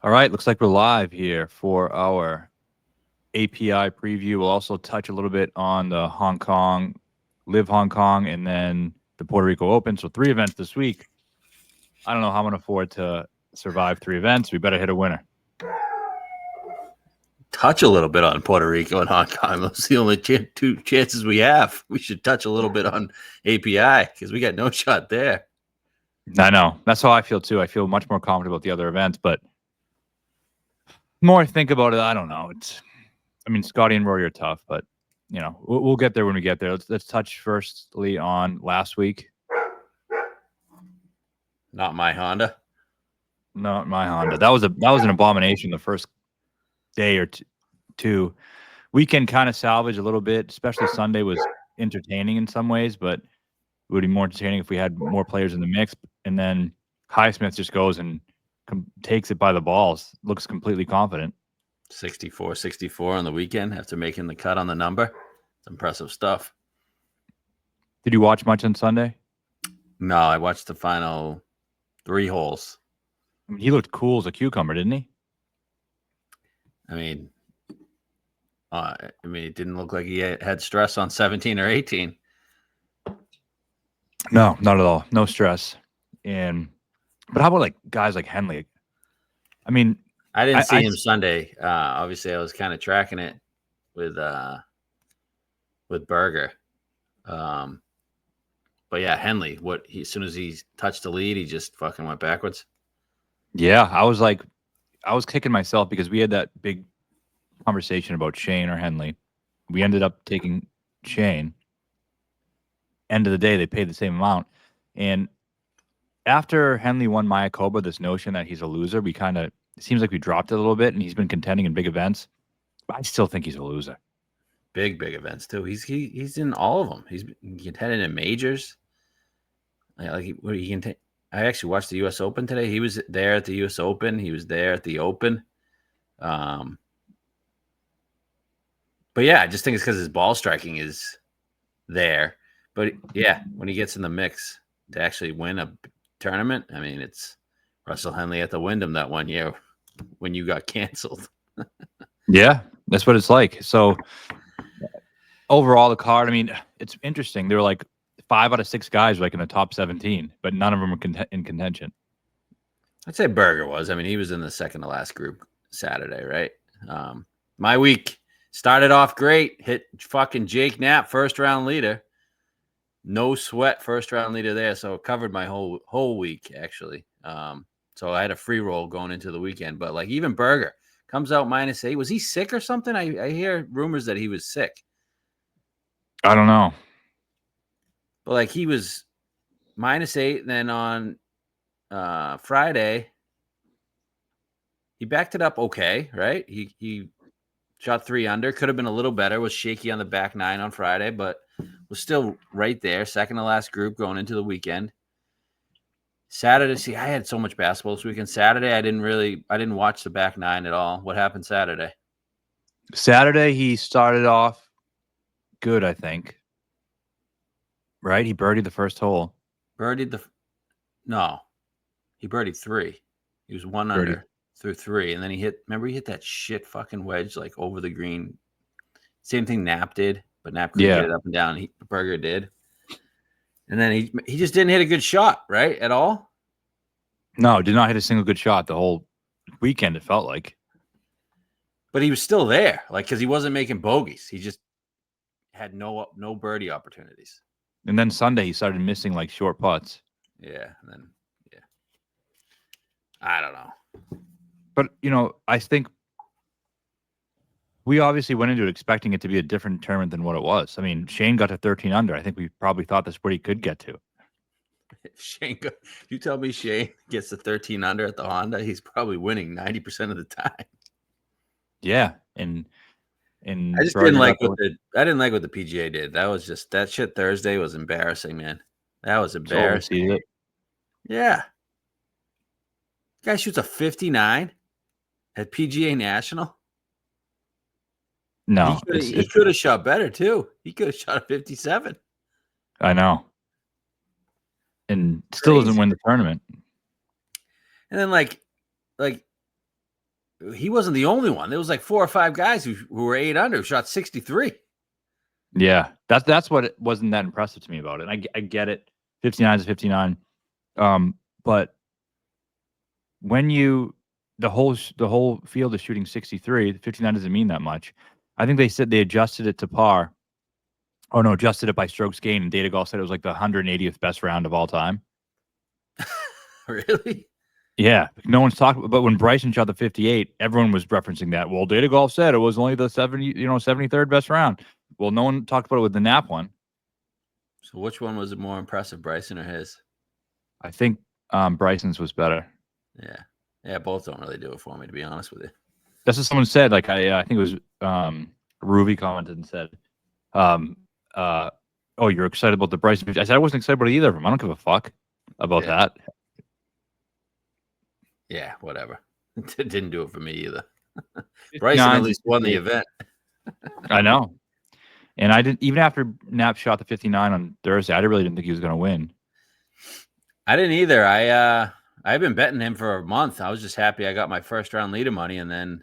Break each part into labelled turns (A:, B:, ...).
A: All right, looks like we're live here for our API preview. We'll also touch a little bit on the LIV Hong Kong, and then the Puerto Rico Open. So 3 events this week. I don't know how I'm going to afford to survive 3 events. We better hit a winner.
B: Touch a little bit on Puerto Rico and Hong Kong. Those are the only 2 chances we have. We should touch a little bit on API because we got no shot there.
A: I know. That's how I feel too. I feel much more confident about the other events, but the more I think about it, I don't know. Scotty and Rory are tough, but we'll get there when we get there. Let's touch firstly on last week.
B: Not my Honda.
A: Not my Honda. That was an abomination the first day or two. Weekend kind of salvaged a little bit, especially Sunday was entertaining in some ways, but it would be more entertaining if we had more players in the mix. And then Highsmith just goes and takes it by the balls, looks completely confident.
B: 64 on the weekend after making the cut on the number. It's impressive stuff.
A: Did you watch much on Sunday?
B: No, I watched the final 3 holes.
A: He looked cool as a cucumber, didn't he?
B: It didn't look like he had stress on 17 or 18.
A: No, not at all. No stress. But how about guys like Henley? I
B: didn't see him Sunday. Obviously, I was kind of tracking it with Berger. But yeah, Henley. As soon as he touched the lead, he just fucking went backwards.
A: Yeah, I was kicking myself because we had that big conversation about Shane or Henley. We ended up taking Shane. End of the day, they paid the same amount. And after Henley won Mayakoba, this notion that he's a loser, it seems like we dropped it a little bit, and he's been contending in big events. But I still think he's a loser.
B: Big events too. He's in all of them. He's contending in majors. I actually watched the U.S. Open today. He was there at the U.S. Open. He was there at the Open. But yeah, I just think it's because his ball striking is there. But yeah, when he gets in the mix to actually win a tournament, it's Russell Henley at the Wyndham that one year when you got canceled.
A: Yeah, that's what it's like. So overall, the card, it's interesting. There were 5 out of 6 guys in the top 17, but none of them were in contention.
B: I'd say Berger was. He was in the second to last group Saturday, right? My week started off great. Hit fucking Jake Knapp, first round leader. No sweat, first round leader there. So it covered my whole week, actually. So I had a free roll going into the weekend. But even Berger comes out -8. Was he sick or something? I hear rumors that he was sick.
A: I don't know.
B: But he was -8. Then on Friday, he backed it up okay, right? He shot 3 under. Could have been a little better. Was shaky on the back 9 on Friday, but was still right there. Second to last group going into the weekend. Saturday, I had so much basketball this weekend. Saturday, I didn't watch the back 9 at all. What happened Saturday?
A: Saturday, he started off good, I think. Right? He birdied the first hole.
B: He birdied 3. He was 1 under through 3. And then he hit that shit fucking wedge over the green. Same thing Knapp did, but Knapp couldn't get it up and down. Berger did. And then he just didn't hit a good shot, right? At all?
A: No, did not hit a single good shot the whole weekend, it felt like.
B: But he was still there, because he wasn't making bogeys. He just had no birdie opportunities.
A: And then Sunday he started missing short putts.
B: Yeah, and then I don't know.
A: But I think we obviously went into it expecting it to be a different tournament than what it was. Shane got to 13 under. I think we probably thought that's what he could get to.
B: If you tell me Shane gets to 13 under at the Honda, he's probably winning 90% of the time.
A: Yeah, and
B: I just didn't like what the PGA did. That was just that shit. Thursday was embarrassing, man. That was embarrassing. Yeah, guy shoots a 59 at PGA National.
A: No,
B: he could have shot better too. He could have shot a 57.
A: I know, and still doesn't win the tournament.
B: And then he wasn't the only one. There was like 4 or 5 guys who were 8 under who shot 63.
A: Yeah, that's what it wasn't that impressive to me about it. I get it. 59 is 59. But when the whole field is shooting 63, 59 doesn't mean that much. I think they said they adjusted it to par. Oh no, adjusted it by strokes gained, and Data Golf said it was like the 180th best round of all time.
B: Really?
A: Yeah, no one's talking. But when Bryson shot the 58, everyone was referencing that. Well, Data Golf said it was only the 73rd best round. Well, no one talked about it with the Nap one.
B: So which one was more impressive, Bryson or his?
A: I think Bryson's was better.
B: Yeah, both don't really do it for me, to be honest with you.
A: That's what someone said. Like I think it was Ruby commented and said, "Oh, you're excited about the Bryson 50." I said I wasn't excited about either of them. I don't give a fuck about that.
B: Yeah, whatever. It didn't do it for me either. Bryson at least won the event.
A: I know. And I didn't, even after Knapp shot the 59 on Thursday, I really didn't think he was going to win.
B: I didn't either. I've been betting him for a month. I was just happy I got my first round leader money, and then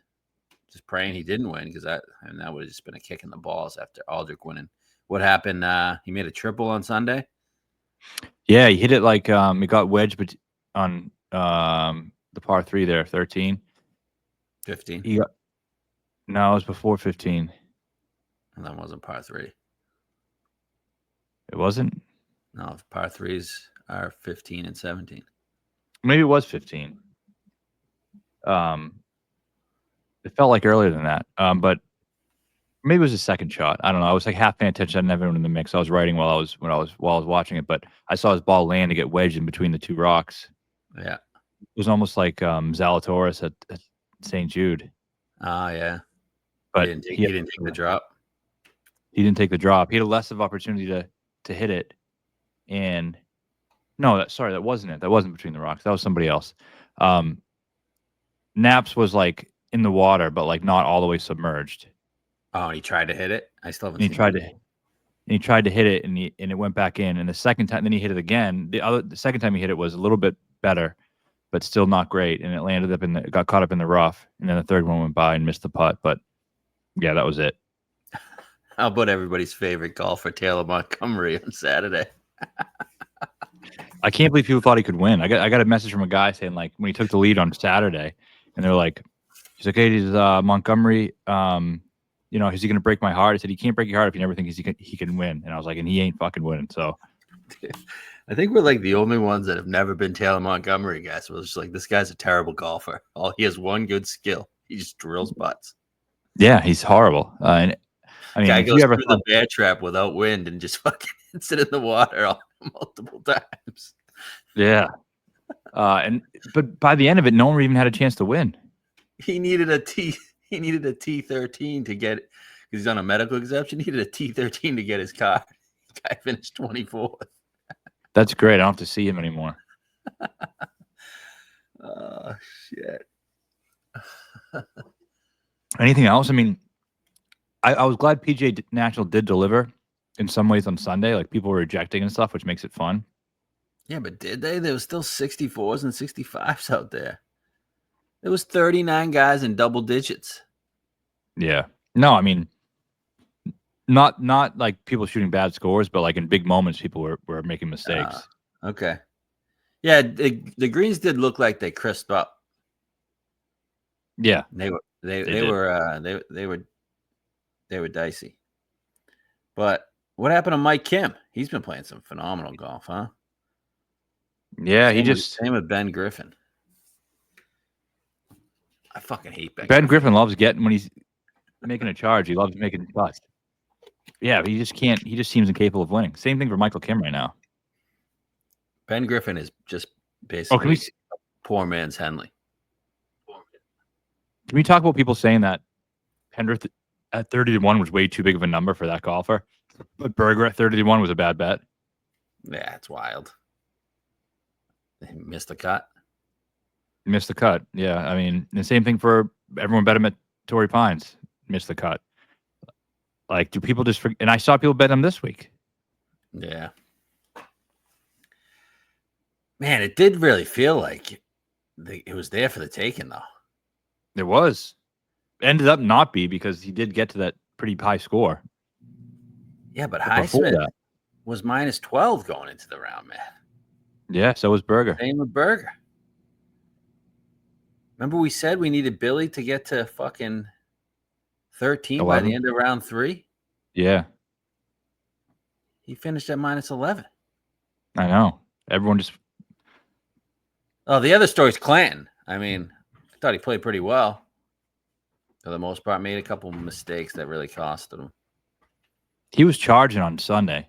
B: just praying he didn't win, because that would have just been a kick in the balls after Aldrich winning. What happened? He made a triple on Sunday.
A: Yeah, he hit it like he got wedged on the par 3 there, 13.
B: 15.
A: No, it was before 15.
B: And that wasn't par 3.
A: It wasn't?
B: No, par 3s are 15 and 17.
A: Maybe it was 15. It felt like earlier than that. But maybe it was a second shot. I don't know. I was like half paying attention. I didn't have everyone in the mix. I was writing while I was watching it, but I saw his ball land to get wedged in between the two rocks.
B: Yeah.
A: It was almost like Zalatoris at St. Jude.
B: Oh, yeah.
A: But
B: he didn't take the drop.
A: He didn't take the drop. He had a less of opportunity to hit it. And no, that wasn't it. That wasn't between the rocks. That was somebody else. Naps was like in the water, but like not all the way submerged.
B: Oh, and he tried to hit it? I still haven't
A: seen
B: it.
A: He tried to hit it, and it went back in. And the second time, then he hit it again. The second time he hit it was a little bit better, but still not great. And it landed up got caught up in the rough. And then the third one went by and missed the putt. But yeah, that was it.
B: How about everybody's favorite golfer, Taylor Montgomery, on Saturday?
A: I can't believe people thought he could win. I got a message from a guy saying, like, when he took the lead on Saturday, and they're like, he's like, hey, Montgomery, is he going to break my heart? I said, he can't break your heart if you never think he can win. And I was like, and he ain't fucking winning. So
B: I think we're like the only ones that have never been Taylor Montgomery guys. We're just like, this guy's a terrible golfer. He has one good skill. He just drills butts.
A: Yeah, he's horrible. And I mean,
B: guy goes through the bear trap without wind and just fucking hits it in the water multiple times.
A: Yeah. But by the end of it, no one even had a chance to win.
B: He needed a T13 to get it, because he's on a medical exception. He needed a T13 to get his car. The guy finished 24th.
A: That's great. I don't have to see him anymore.
B: Oh shit.
A: Anything else? I mean, I was glad PGA National did deliver in some ways on Sunday. Like, people were ejecting and stuff, which makes it fun.
B: Yeah, but did they? There was still 64s and 65s out there. There was 39 guys in double digits.
A: Yeah. No, I mean, not like people shooting bad scores, but like in big moments, people were making mistakes.
B: Okay. Yeah, the greens did look like they crisped up.
A: Yeah.
B: They were dicey. But what happened to Mike Kim? He's been playing some phenomenal golf, huh?
A: Yeah,
B: same with Ben Griffin. I fucking hate
A: Ben Griffin loves getting, when he's making a charge, he loves making putts. Yeah, but he just can't. He just seems incapable of winning. Same thing for Michael Kim right now.
B: Ben Griffin is just basically poor man's Henley.
A: Can we talk about people saying that Hendricks at 30-1 was way too big of a number for that golfer, but Berger at 30-1 was a bad bet?
B: Yeah, it's wild. He missed the cut.
A: Missed the cut. Yeah, I mean, the same thing for everyone bet him at Torrey Pines. Missed the cut. Like, do people just forget? And I saw people bet him this week.
B: Yeah. Man, it did really feel like it was there for the taking, though.
A: It was. Ended up not be because he did get to that pretty high score.
B: Yeah, but
A: Before
B: Highsmith
A: that,
B: was minus 12 going into the round, man.
A: yeah, so was Berger.
B: Same with Berger. Remember we said we needed Billy to get to fucking 13 by the
A: 11.
B: end of round 3?
A: Yeah,
B: He finished at minus 11.
A: I know. Everyone just
B: Oh, the other story's Clanton. I mean, I thought he played pretty well. For the most part, made a couple of mistakes that really costed him.
A: he was charging on Sunday.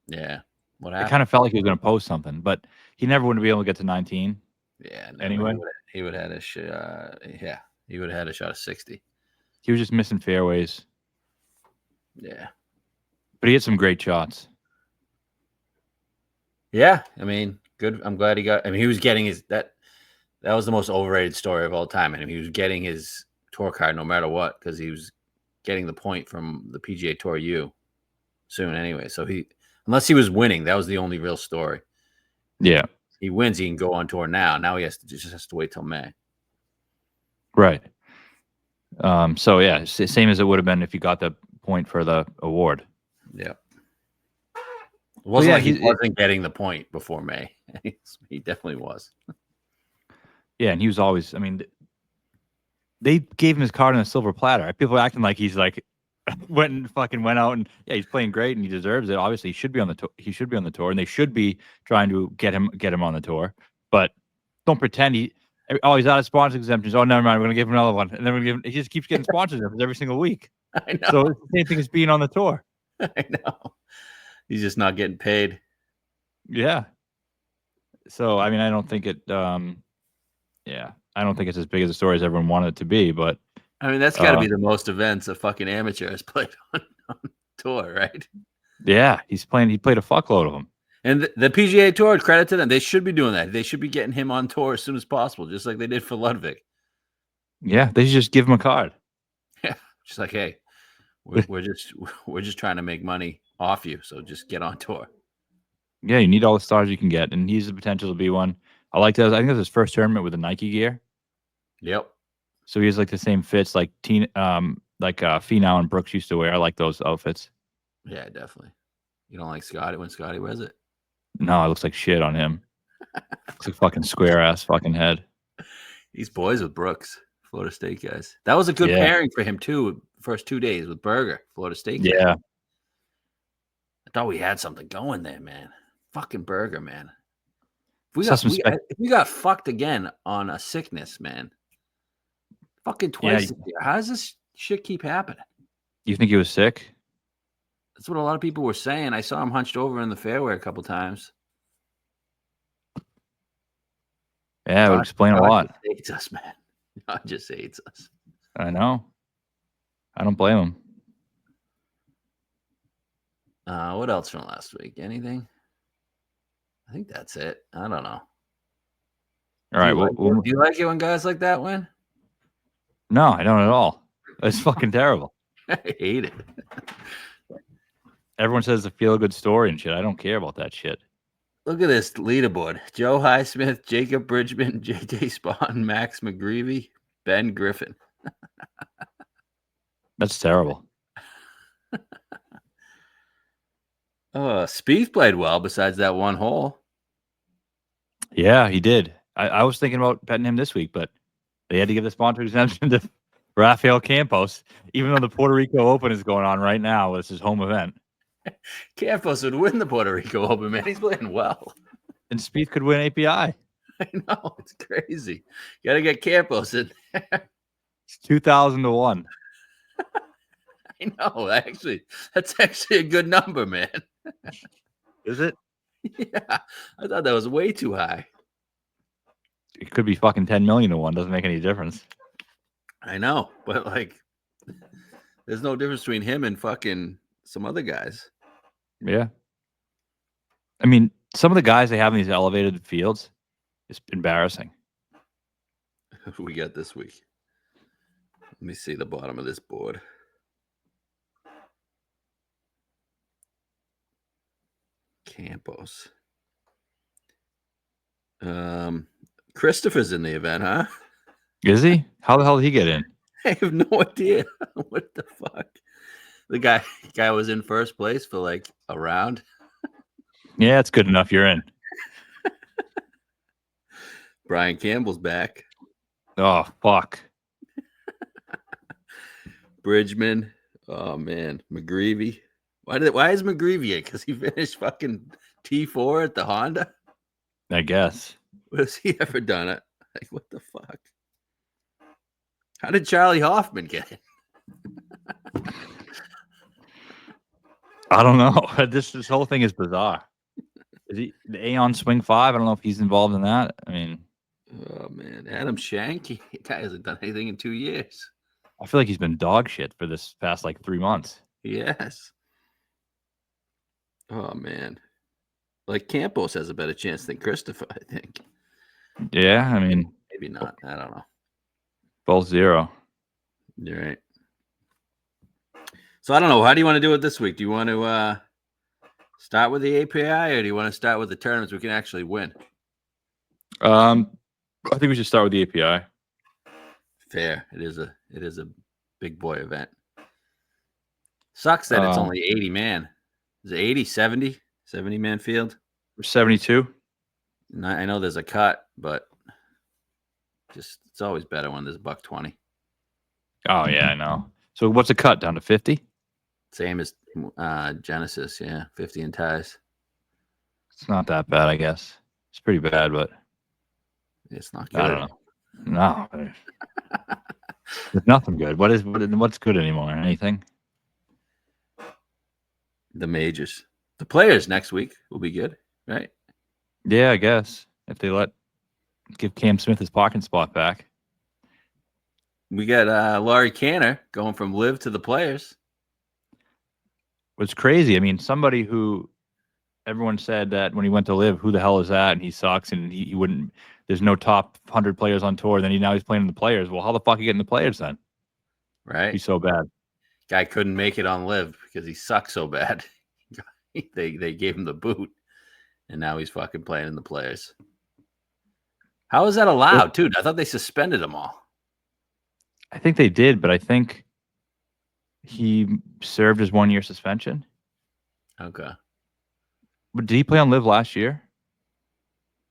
B: Yeah. What
A: It
B: happened?
A: kind of felt like he was going to post something, but he never would be able to get to 19.
B: Yeah. Never.
A: Anyway,
B: He would have had he would have had a shot of 60.
A: he was just missing fairways,
B: Yeah.
A: but he had some great shots.
B: Yeah. I mean, good. I'm glad he got. I mean, he was getting his that was the most overrated story of all time. And he was getting his tour card no matter what because he was getting the point from the PGA Tour U soon anyway. So unless he was winning, that was the only real story.
A: Yeah,
B: He wins, he can go on tour now. Now he just has to wait till May.
A: right. So yeah, same as it would have been if you got the point for the award.
B: Yeah. It wasn't
A: yeah,
B: like he wasn't getting the point before May. He definitely was.
A: Yeah, and he was always. I mean, they gave him his card on a silver platter. People are acting like he's like went out and yeah, he's playing great and he deserves it. Obviously, he should be on the tour. He should be on the tour, and they should be trying to get him on the tour. But don't pretend he's out of sponsor exemptions. Oh, never mind. We're gonna give him another one, and then he just keeps getting sponsors every single week.
B: I know.
A: So it's the same thing as being on the tour.
B: I know. He's just not getting paid.
A: Yeah. So I mean, I don't think it. Yeah, I don't think it's as big as the story as everyone wanted it to be. But
B: I mean, that's got to be the most events a fucking amateur has played on tour, right?
A: Yeah, he played a fuckload of them.
B: And the PGA Tour, credit to them, they should be doing that. They should be getting him on tour as soon as possible, just like they did for Ludwig.
A: Yeah, they should just give him a card.
B: Yeah, just like, hey, we're just trying to make money off you, so just get on tour.
A: Yeah, you need all the stars you can get, and he's the potential to be one. I like that. I think that's his first tournament with the Nike gear.
B: Yep.
A: So he has like the same fits like Finau and Brooks used to wear. I like those outfits.
B: Yeah, definitely. You don't like Scotty when Scotty wears it?
A: No, it looks like shit on him. Looks like fucking square ass fucking head.
B: He's boys with Brooks, Florida State guys. That was a good pairing for him too. First 2 days with Berger, Florida State guys.
A: Yeah.
B: I thought we had something going there, man. Fucking Berger, man. If we got fucked again on a sickness, man. Fucking twice. Yeah. How does this shit keep happening?
A: You think he was sick?
B: That's what a lot of people were saying. I saw him hunched over in the fairway a couple times.
A: Yeah, it would explain a lot.
B: God hates us, man. God just hates us.
A: I know. I don't blame him.
B: What else from last week? Anything? I think that's it. I don't know.
A: All right.
B: Do you like it when guys like that win?
A: No, I don't at all. It's fucking terrible.
B: I hate it.
A: Everyone says it's a feel-good story and shit. I don't care about that shit.
B: Look at this leaderboard. Joe Highsmith, Jacob Bridgman, JJ Spawn, Max McGreevy, Ben Griffin.
A: That's terrible.
B: Spieth played well besides that one hole.
A: Yeah, he did. I was thinking about betting him this week, but they had to give the sponsor exemption to Rafael Campos, even though the Puerto Rico Open is going on right now. It's his home event.
B: Campos would win the Puerto Rico Open, man. He's playing well.
A: And Spieth could win API.
B: I know. It's crazy. You got to get Campos in there.
A: It's 2,000 to 1.
B: I know. That's actually a good number, man.
A: Is it?
B: Yeah. I thought that was way too high.
A: It could be fucking 10 million to 1. Doesn't make any difference.
B: I know. But, like, there's no difference between him and fucking some other guys.
A: Yeah. I mean, some of the guys they have in these elevated fields is embarrassing.
B: Who we got this week? Let me see the bottom of this board. Campos. Christopher's in the event, huh?
A: Is he? How the hell did he get in?
B: I have no idea. What the fuck? The guy was in first place for like a round.
A: Yeah, it's good enough. You're in.
B: Brian Campbell's back.
A: Oh fuck.
B: Bridgman. Oh man, McGreevy. Why is McGreevy in? Because he finished fucking T4 at the Honda.
A: I guess.
B: What has he ever done it? Like what the fuck? How did Charlie Hoffman get it?
A: I don't know. This whole thing is bizarre. Is he the Aeon Swing 5? I don't know if he's involved in that. I mean,
B: Oh man, Adam Shank. He guy hasn't done anything in 2 years.
A: I feel like he's been dog shit for this past like 3 months.
B: Yes. Oh man. Like Campos has a better chance than Christopher, I think.
A: Yeah, I mean,
B: Maybe not. I don't know.
A: both 0.
B: You're right. So I don't know. How do you want to do it this week? Do you want to start with the API or do you want to start with the tournaments we can actually win?
A: I think we should start with the API.
B: Fair. It is a big boy event. Sucks that it's only 80 man. Is it 80, 70? 70 man field?
A: 72.
B: I know there's a cut, but just it's always better when there's $120.
A: Oh yeah, I know. So what's a cut down to 50?
B: Same as Genesis, yeah, 50 in ties.
A: It's not that bad, I guess. It's pretty bad, but
B: It's not good.
A: I don't know. No, there's nothing good. What's good anymore? Anything?
B: The majors, the players next week will be good, right?
A: Yeah, I guess if they give Cam Smith his parking spot back.
B: We got Laurie Canner going from LIV to the players.
A: It's crazy. I mean, somebody who everyone said that when he went to LIV, who the hell is that? And he sucks, and he wouldn't. There's no top 100 players on tour. Then now he's playing in the players. Well, how the fuck are you getting the players then?
B: Right?
A: He's so bad.
B: Guy couldn't make it on LIV because he sucks so bad. they gave him the boot, and now he's fucking playing in the players. How is that allowed, dude? I thought they suspended them all.
A: I think they did, but I think he served his 1-year suspension.
B: Okay.
A: But did he play on LIV last year?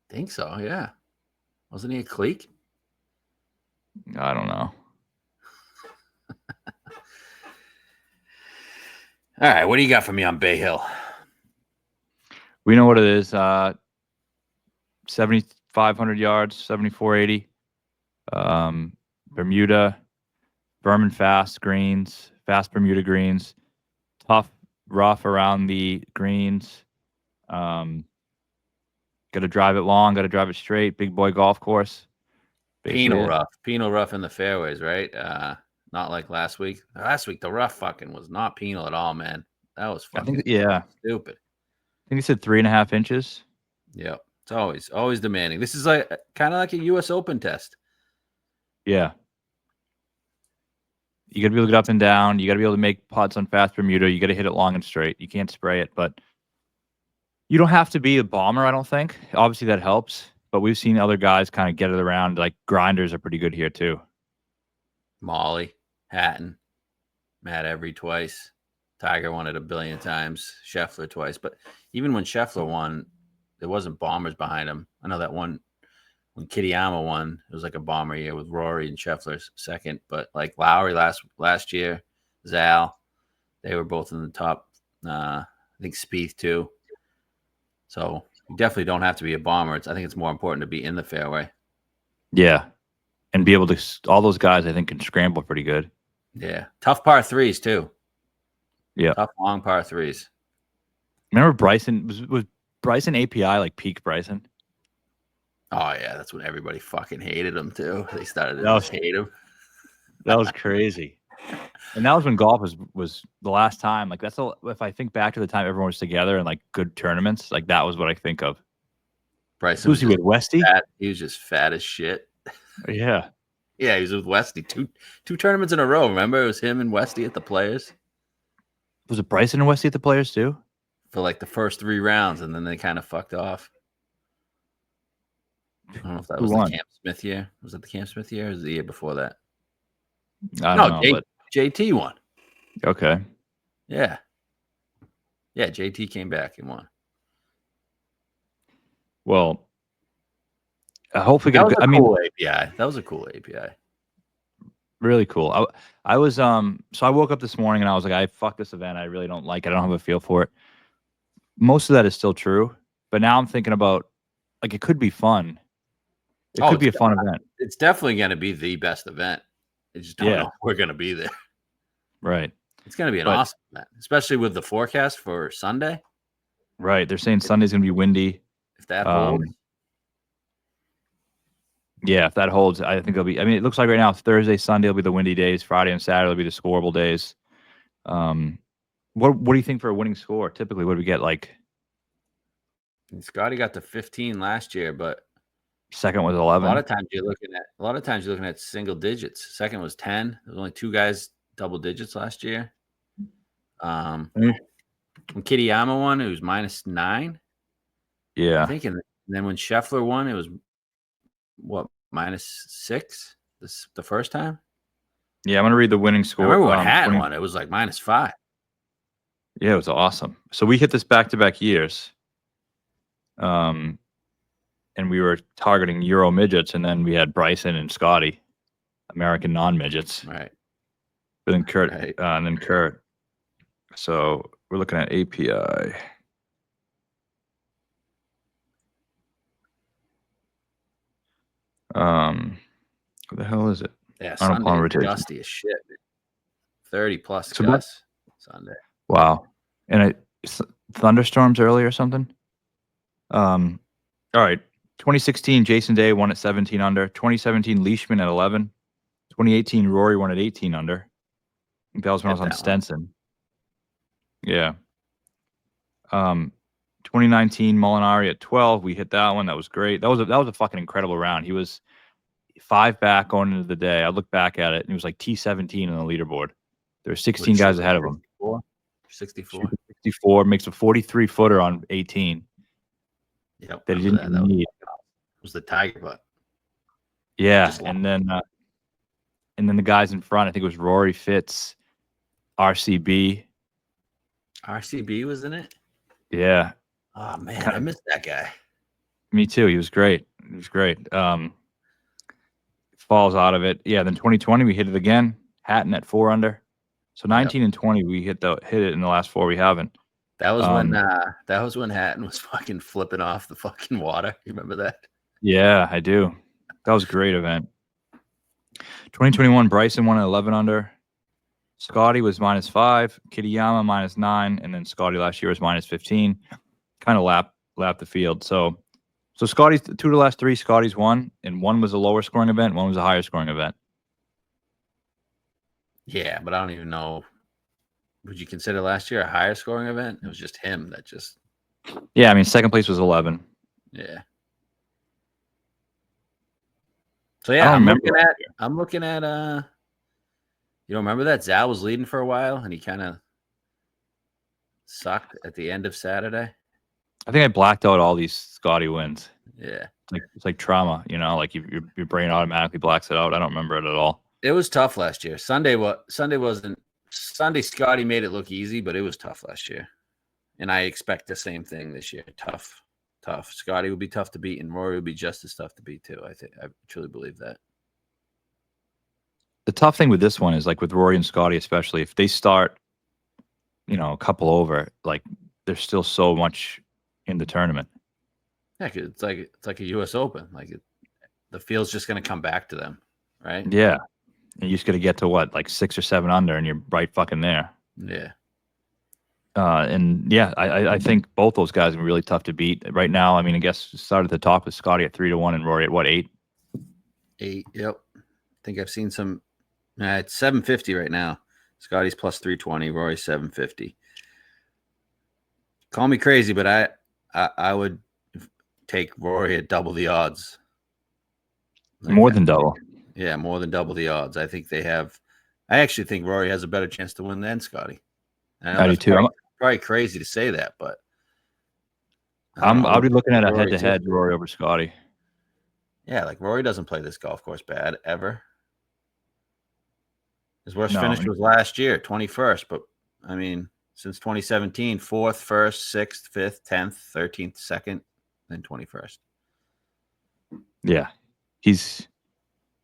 B: Think so, yeah. Wasn't he a clique?
A: I don't know.
B: All right, what do you got for me on Bay Hill?
A: We know what it is. 7,500 yards, 7,480. Bermuda, Berman fast greens, fast Bermuda greens, tough rough around the greens. Got to drive it long, got to drive it straight. Big boy golf course.
B: Penal rough in the fairways, right? Not like last week. Last week the rough fucking was not penal at all, man. That was fucking stupid.
A: I think he said 3.5 inches.
B: Yep. It's always demanding. This is like kind of like a US Open test.
A: Yeah. You got to be able to get up and down. You got to be able to make putts on fast Bermuda. You got to hit it long and straight. You can't spray it, but you don't have to be a bomber, I don't think. Obviously, that helps, but we've seen other guys kind of get it around. Like grinders are pretty good here too.
B: Molly, Hatton, Matt Every twice. Tiger won it a billion times. Scheffler twice. But even when Scheffler won, there wasn't bombers behind him. I know that one when Kitayama won, it was like a bomber year with Rory and Scheffler's second. But like Lowry last year, Zal, they were both in the top. I think Spieth too. So you definitely don't have to be a bomber. I think it's more important to be in the fairway.
A: Yeah. And be able to, all those guys, I think, can scramble pretty good.
B: Yeah. Tough par threes too.
A: Yeah.
B: Tough long par threes.
A: Remember Bryson? Was Bryson API like peak Bryson?
B: Oh, yeah. That's when everybody fucking hated him too. They started to hate him.
A: That was crazy. And that was when golf was the last time. Like if I think back to the time everyone was together and like good tournaments, like that was what I think of.
B: Bryson
A: was he with Westy?
B: He was just fat as shit.
A: Yeah.
B: Yeah, he was with Westy. Two tournaments in a row. Remember, it was him and Westy at the Players.
A: Was it Bryson and Westy at the Players too?
B: For like the first 3 rounds, and then they kind of fucked off. I don't know if that
A: Who
B: was the
A: won?
B: Cam Smith year. Was it the Cam Smith year or was it the year before that?
A: I
B: No,
A: don't know, but
B: JT won.
A: okay.
B: Yeah. Yeah, JT came back and won.
A: Well, I hopefully get
B: That
A: a
B: was
A: good.
B: a
A: I mean,
B: cool API. That was a cool API.
A: really cool. I was so I woke up this morning and I was like, I fuck this event. I really don't like it. I don't have a feel for it. Most of that is still true, but now I'm thinking about like it could be fun. It
B: Oh,
A: could be a fun event.
B: it's definitely going to be the best event. I just don't
A: Yeah,
B: know if we're going to be there.
A: right.
B: It's going to be an
A: But
B: awesome event, especially with the forecast for Sunday.
A: right, they're saying Sunday's gonna be windy.
B: If that holds.
A: Yeah, if that holds, I think it'll be. I mean, it looks like right now Thursday, Sunday will be the windy days. Friday and Saturday will be the scoreable days. What do you think for a winning score? Typically, what do we get? Like
B: And Scotty got to 15 last year, but
A: second was
B: a lot
A: 11.
B: of times you're looking at single digits. Second was 10. There was only 2 guys double digits last year.
A: Mm.
B: When Kitayama won, it was -9.
A: Yeah,
B: I think, and then when Scheffler won, it was what -6 the first time.
A: yeah. I'm gonna read the winning
B: I
A: score.
B: remember when Hatton won, it was like -5.
A: Yeah, it was awesome. So we hit this back-to-back years. And we were targeting Euro midgets, and then we had Bryson and Scotty, American non-midgets.
B: Right.
A: But then Kurt,
B: Right.
A: and then Kurt. So we're looking at API. What the hell is it?
B: Yeah,
A: Arnold Palmer
B: Sunday
A: rotation.
B: gusty as shit. 30 plus
A: So
B: gusts Sunday.
A: Wow. And thunderstorms early or something. All right. 2016, Jason Day won at 17 under. 2017, Leishman at 11. 2018, Rory won at 18 under. I think that was when I was on Stenson. Yeah. 2019, Molinari at 12. We hit that one. That was great. That was a fucking incredible round. He was 5 back going into the day. I looked back at it, and it was like T17 on the leaderboard. There were 16 guys ahead of him.
B: 64
A: makes a 43 footer on 18.
B: Yep,
A: that he didn't even need.
B: It was the tiger butt.
A: Yeah, and then the guys in front, I think it was Rory, Fitz, RCB.
B: RCB was in it?
A: Yeah.
B: Oh man, I missed that guy.
A: Me too. He was great. Falls out of it. Yeah, then 2020 we hit it again. Hatton at 4 under. So 19 and 20 we hit it in the last 4 we haven't.
B: That was when Hatton was fucking flipping off the fucking water. You remember that?
A: Yeah, I do. That was a great event. 2021 Bryson won at 11 under. Scotty was -5, Kitayama -9, and then Scotty last year was -15. Kind of lapped the field. So Scotty's 2 of the last 3 Scotty's won, and 1 was a lower scoring event, 1 was a higher scoring event.
B: Yeah, but I don't even know. Would you consider last year a higher scoring event? It was just him that just.
A: Yeah, I mean, second place was 11.
B: Yeah. So yeah, I'm looking at you don't remember that Zal was leading for a while and he kind of sucked at the end of Saturday.
A: I think I blacked out all these Scotty wins.
B: Yeah.
A: It's like trauma, like your brain automatically blacks it out. I don't remember it at all.
B: It was tough last year. Sunday Scotty made it look easy, but it was tough last year. And I expect the same thing this year. Tough. Scotty would be tough to beat and Rory would be just as tough to beat too. I truly believe that.
A: The tough thing with this one is like with Rory and Scotty, especially if they start, a couple over, like there's still so much in the tournament.
B: Yeah, it's like a U.S. Open. Like the field's just going to come back to them, right?
A: Yeah, and you just got to get to what, like 6 or 7 under, and you're right fucking there.
B: Yeah.
A: And yeah, I think both those guys are really tough to beat right now. I mean, I guess start at the top with Scotty at 3-1 and Rory at what, 8?
B: 8. Yep. I think I've seen some. It's 750 right now. Scotty's plus 320. Rory's 750. Call me crazy, but I would take Rory at double the odds.
A: More than double.
B: Yeah, more than double the odds. I actually think Rory has a better chance to win than Scotty.
A: I do too.
B: Probably crazy to say that, but
A: I'll be looking at a head-to-head Rory over Scotty.
B: Yeah, like Rory doesn't play this golf course bad ever. His worst
A: No,
B: finish was last year, 21st. But I mean, since 2017, 4th, 1st, 6th, 5th, 10th, 13th, 2nd, then 21st.
A: yeah,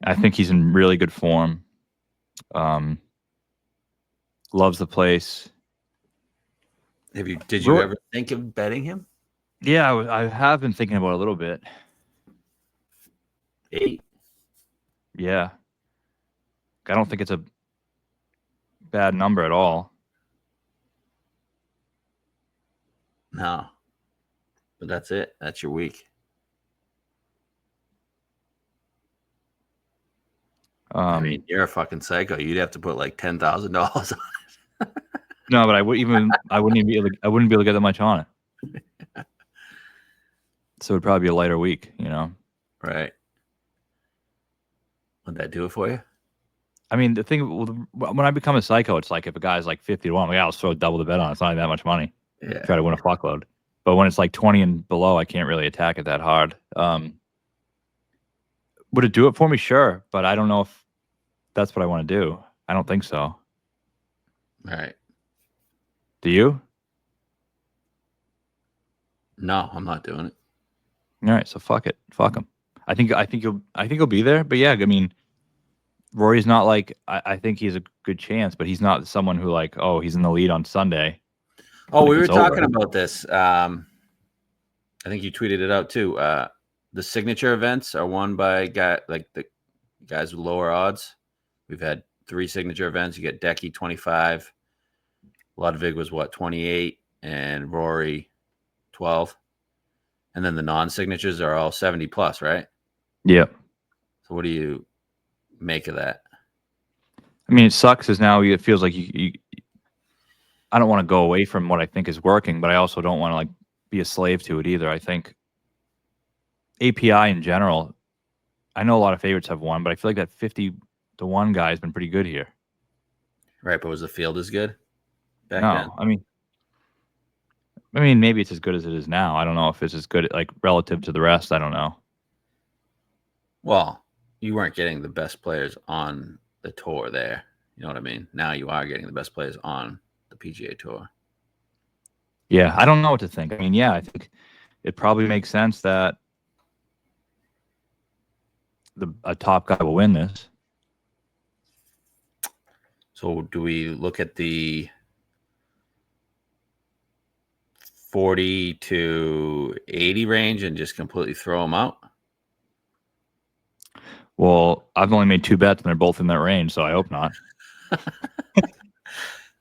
A: I think he's in really good form. Loves the place.
B: Did you ever think of betting him?
A: Yeah, I have been thinking about it a little bit.
B: 8.
A: Yeah. I don't think it's a bad number at all.
B: No. But that's it. That's your week. I mean, you're a fucking psycho. You'd have to put like $10,000 on it.
A: No, but I wouldn't be able to get that much on it. So it'd probably be a lighter week, you know.
B: Right. Would that do it for you?
A: I mean, the thing when I become a psycho, it's like if a guy's like 50 to 1, I'll throw double the bet on it. It's not even that much money.
B: Yeah.
A: Try to win a fuckload. But when it's like 20 and below, I can't really attack it that hard. Would it do it for me? Sure. But I don't know if that's what I want to do. I don't think so.
B: All right.
A: Do you?
B: No, I'm not doing it.
A: All right. So fuck it. Fuck him. I think he'll be there. But yeah, I mean, Rory's not like, I think he's a good chance, but he's not someone who like, oh, he's in the lead on Sunday.
B: Oh, we were talking about this. I think you tweeted it out too. The signature events are won by the guys with lower odds. We've had 3 signature events. You get Decky 25, Ludwig was 28, and Rory 12, and then the non-signatures are all 70 plus, right?
A: Yeah.
B: So what do you make of that?
A: I mean, it sucks because now it feels like I don't want to go away from what I think is working, but I also don't want to like be a slave to it either. I think API in general, I know a lot of favorites have won, but I feel like that 50 to 1 guy has been pretty good here.
B: Right, but was the field as good back
A: No,
B: then?
A: I mean, maybe it's as good as it is now. I don't know if it's as good like relative to the rest. I don't know.
B: Well, you weren't getting the best players on the tour there. You know what I mean? Now you are getting the best players on the PGA Tour.
A: Yeah, I don't know what to think. I mean, yeah, I think it probably makes sense that a top guy will win this.
B: So do we look at the 40 to 80 range and just completely throw them out?
A: Well, I've only made 2 bets and they're both in that range, so I hope not.
B: All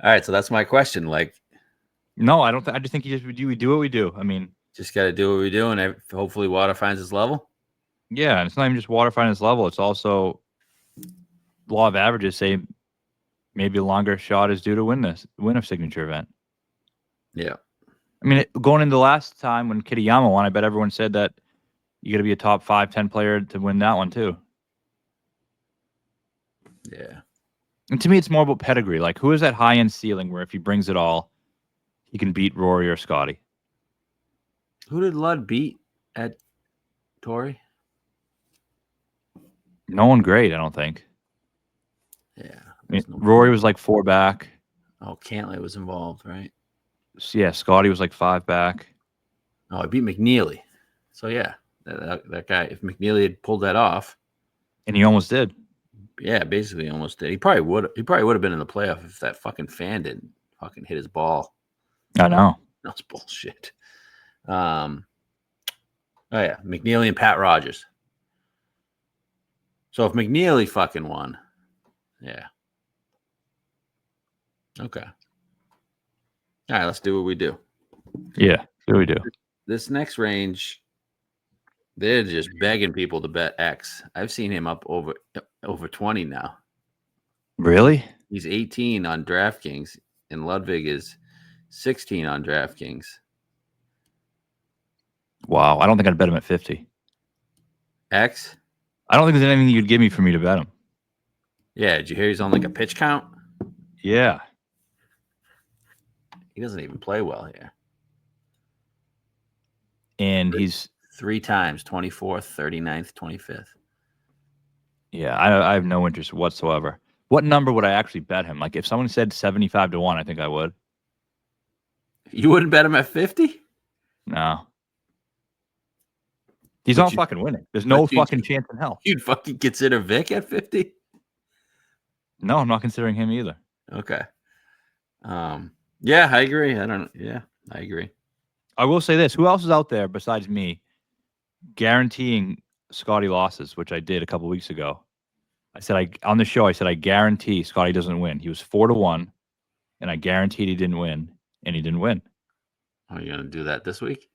B: right, so that's my question. Like,
A: no, I don't. I just think we do what we do. I mean,
B: just got to do what we do, and hopefully, water finds its level.
A: Yeah, and it's not even just water finding its level. It's also law of averages say maybe a longer shot is due to win a signature event.
B: Yeah.
A: I mean, going into the last time when Kitayama won, I bet everyone said that you got to be a top 5, 10 player to win that one too.
B: Yeah.
A: And to me, it's more about pedigree. Like, who is that high-end ceiling where if he brings it all, he can beat Rory or Scotty?
B: Who did Lud beat at Torrey?
A: No one great, I don't think.
B: Yeah.
A: I mean, Rory was like 4 back.
B: Oh, Cantlay was involved, right?
A: So, yeah, Scotty was like 5 back.
B: Oh, he beat McNeely. So, yeah, that guy, if McNeely had pulled that off.
A: And he almost did.
B: Yeah, basically almost did. He probably would have been in the playoff if that fucking fan didn't fucking hit his ball.
A: I know.
B: That's bullshit. Oh, yeah, McNeely and Pat Rogers. So if McNeely fucking won, yeah. Okay. All right, let's do what we do.
A: Yeah, do we do.
B: This next range, they're just begging people to bet X. I've seen him up over 20 now.
A: Really?
B: He's 18 on DraftKings, and Ludwig is 16 on DraftKings.
A: Wow, I don't think I'd bet him at 50.
B: X?
A: I don't think there's anything you'd give me for me to bet him.
B: Yeah, did you hear he's on like a pitch count?
A: Yeah.
B: He doesn't even play well here.
A: And he's
B: 3 times, 24th, 39th, 25th.
A: Yeah, I have no interest whatsoever. What number would I actually bet him? Like if someone said 75 to 1, I think I would.
B: You wouldn't bet him at 50?
A: No. He's
B: But
A: not
B: you-
A: fucking winning. There's
B: but
A: no
B: you-
A: fucking chance in hell.
B: You'd fucking consider Vic at 50?
A: No, I'm not considering him either.
B: Okay. Yeah, I agree. I agree.
A: I will say this. Who else is out there besides me guaranteeing Scotty losses, which I did a couple weeks ago? I said on the show, I said I guarantee Scotty doesn't win. He was 4 to 1, and I guaranteed he didn't win, and he didn't win.
B: Are you going to do that this week?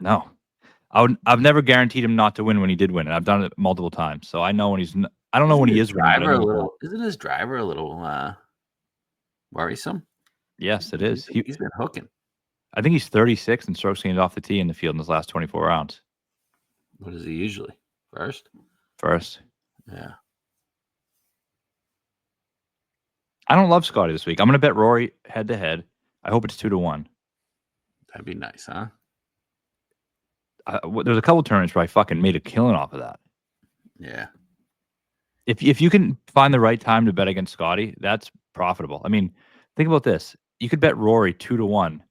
A: No. I've never guaranteed him not to win when he did win, and I've done it multiple times. So I know when he's I don't know when he is winning. But I know
B: Isn't his driver a little worrisome?
A: Yes, it is.
B: He's been hooking.
A: I think he's 36 and strokes gained off the tee in the field in his last 24 rounds.
B: What is he usually?
A: First.
B: Yeah.
A: I don't love Scotty this week. I'm going to bet Rory head to head. I hope it's 2 to 1.
B: That'd be nice, huh?
A: There's a couple tournaments where I fucking made a killing off of that.
B: Yeah.
A: If you can find the right time to bet against Scotty, that's profitable. I mean, think about this. You could bet Rory 2 to 1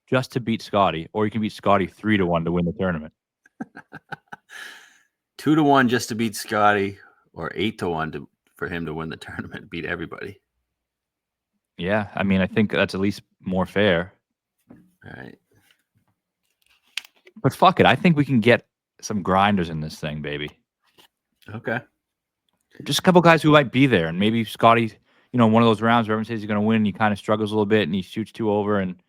A: just to beat Scotty, or you can beat Scotty 3 to 1 to win the tournament.
B: 2 to 1 just to beat Scotty, or 8 to 1 for him to win the tournament, beat everybody.
A: Yeah, I mean, I think that's at least more fair.
B: All right.
A: But fuck it. I think we can get some grinders in this thing, baby.
B: Okay.
A: Just a couple guys who might be there, and maybe Scotty, one of those rounds where everyone says he's going to win, and he kind of struggles a little bit, and he shoots 2 over, and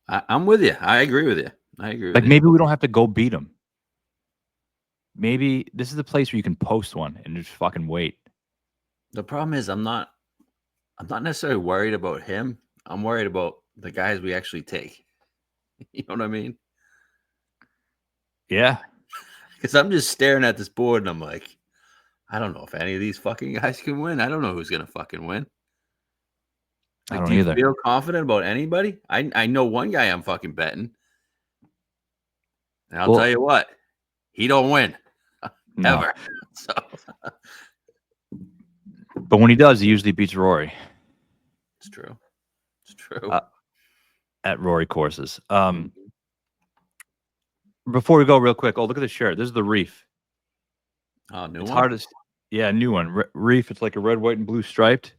B: I'm with you. I agree with you.
A: Maybe we don't have to go beat him. Maybe this is the place where you can post one and just fucking wait.
B: The problem is I'm not necessarily worried about him. I'm worried about the guys we actually take. You know what I mean?
A: Yeah.
B: Because I'm just staring at this board and I'm like, I don't know if any of these fucking guys can win. I don't know who's gonna fucking win.
A: I don't
B: do you
A: either.
B: feel confident about anybody? I know one guy I'm fucking betting. And I'll tell you what, he don't win.
A: No.
B: Ever. So.
A: But when he does, he usually beats Rory.
B: It's true. It's true.
A: At Rory courses. Before we go real quick, look at the shirt. This is the Reef.
B: Oh, new
A: it's
B: one?
A: Hard to, yeah, new one. Reef, it's like a red, white, and blue striped.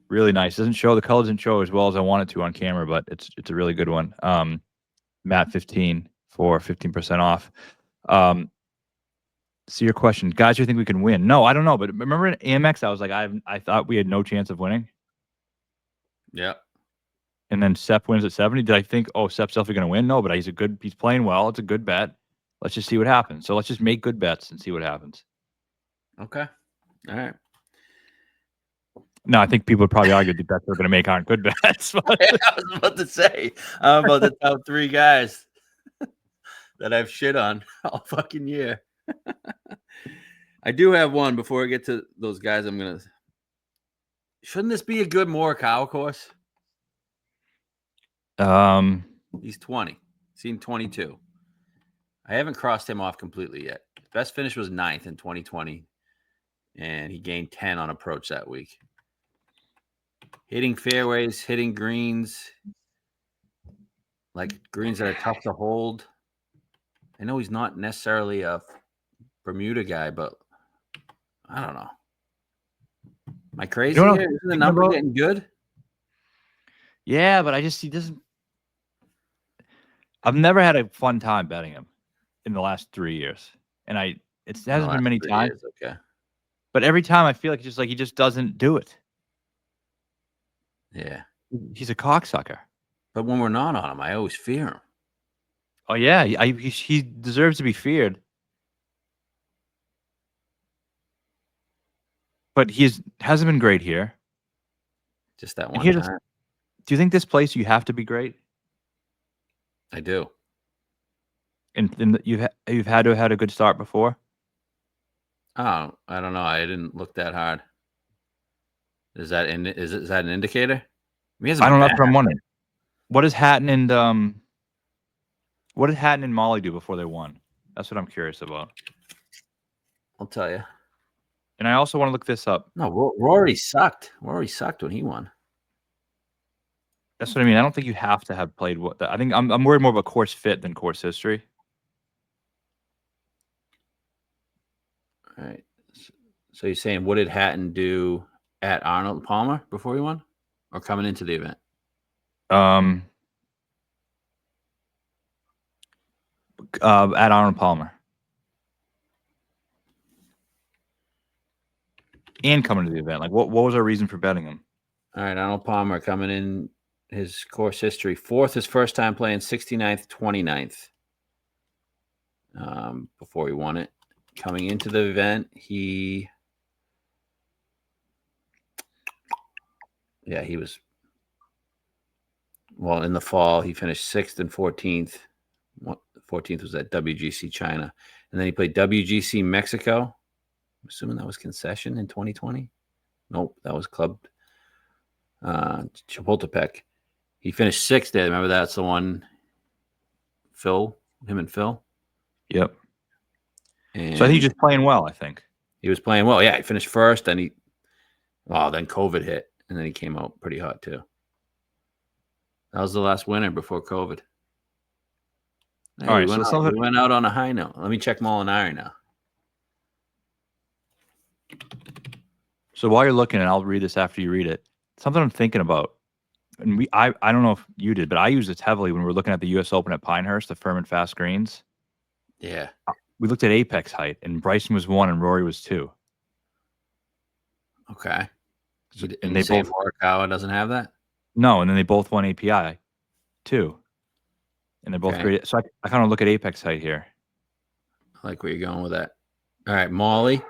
A: Really nice. Doesn't show, the color doesn't show as well as I want it to on camera, but it's a really good one. Matt 15 for 15% off. So your question, guys, you think we can win? No, I don't know. But remember in Amex, I was like, I thought we had no chance of winning.
B: Yeah.
A: And then Sepp wins at 70. Did I think, Sepp's definitely going to win? No, but he's playing well. It's a good bet. Let's just see what happens. So let's just make good bets and see what happens.
B: Okay. All right.
A: No, I think people would probably argue the bets we're going to make aren't good bets.
B: I was about to say, I'm about the top 3 guys that I've shit on all fucking year. I do have one before I get to those guys. Shouldn't this be a good Morikawa course? He's 20. Seen 22. I haven't crossed him off completely yet. Best finish was 9th in 2020, and he gained 10 on approach that week. Hitting fairways, hitting greens, like greens that are tough to hold. I know he's not necessarily a Bermuda guy, but I don't know. Am I crazy here? Isn't the number getting good?
A: Yeah, but he doesn't. I've never had a fun time betting him in the last 3 years, and it hasn't been many times.
B: Okay,
A: but every time I feel like he just doesn't do it.
B: Yeah,
A: he's a cocksucker.
B: But when we're not on him, I always fear him.
A: Oh yeah, he deserves to be feared. But he hasn't been great here.
B: Just that one time.
A: Do you think this place you have to be great?
B: I do.
A: And you've had to have had a good start before?
B: Oh, I don't know. I didn't look that hard. Is that an indicator?
A: I don't know if I'm wondering. What is Hatton and What did Hatton and Molly do before they won? That's what I'm curious about.
B: I'll tell you.
A: And I also want to look this up.
B: No, Rory sucked. Rory sucked when he won.
A: That's what I mean. I don't think you have to have played what. I think I'm worried more about course fit than course history.
B: All right. So you're saying what did Hatton do at Arnold Palmer before he won, or coming into the event?
A: At Arnold Palmer. And coming to the event. Like, what was our reason for betting him?
B: All right, Arnold Palmer coming in his course history. Fourth, his first time playing, 69th, 29th. Before he won it. Coming into the event, he was, well, in the fall, he finished 6th and 14th. 14th was at WGC China. And then he played WGC Mexico. I'm assuming that was concession in 2020. Nope, that was Club Chapultepec. He finished 6th there. Remember that's the one, him and Phil?
A: Yep.
B: And
A: so I think he's just playing well, I think.
B: He was playing well. Yeah, he finished first. Then then COVID hit. And then he came out pretty hot too. That was the last winner before COVID. Hey,
A: All right,
B: we went out on a high note. Let me check Molinari now.
A: So while you're looking, and I'll read this after you read it, something I'm thinking about, and I don't know if you did, but I used this heavily when we were looking at the U.S. Open at Pinehurst, the firm and fast greens.
B: Yeah.
A: We looked at apex height, and Bryson was 1 and Rory was 2.
B: Okay.
A: So,
B: and they both Morikawa doesn't have that?
A: No, and then they both won API too. And they're both great. So I kind of look at apex height here.
B: I like where you're going with that. All right, Molly.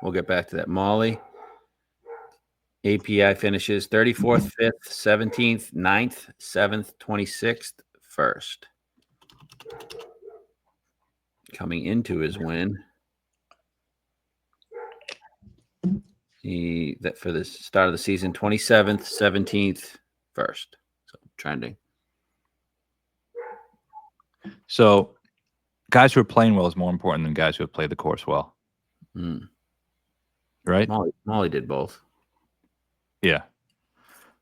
B: We'll get back to that. Molly. API finishes 34th, 5th, 17th, 9th, 7th, 26th, 1st. Coming into his win, that for the start of the season, 27th, 17th, 1st. So trending.
A: So guys who are playing well is more important than guys who have played the course well. Right?
B: Molly did both.
A: Yeah.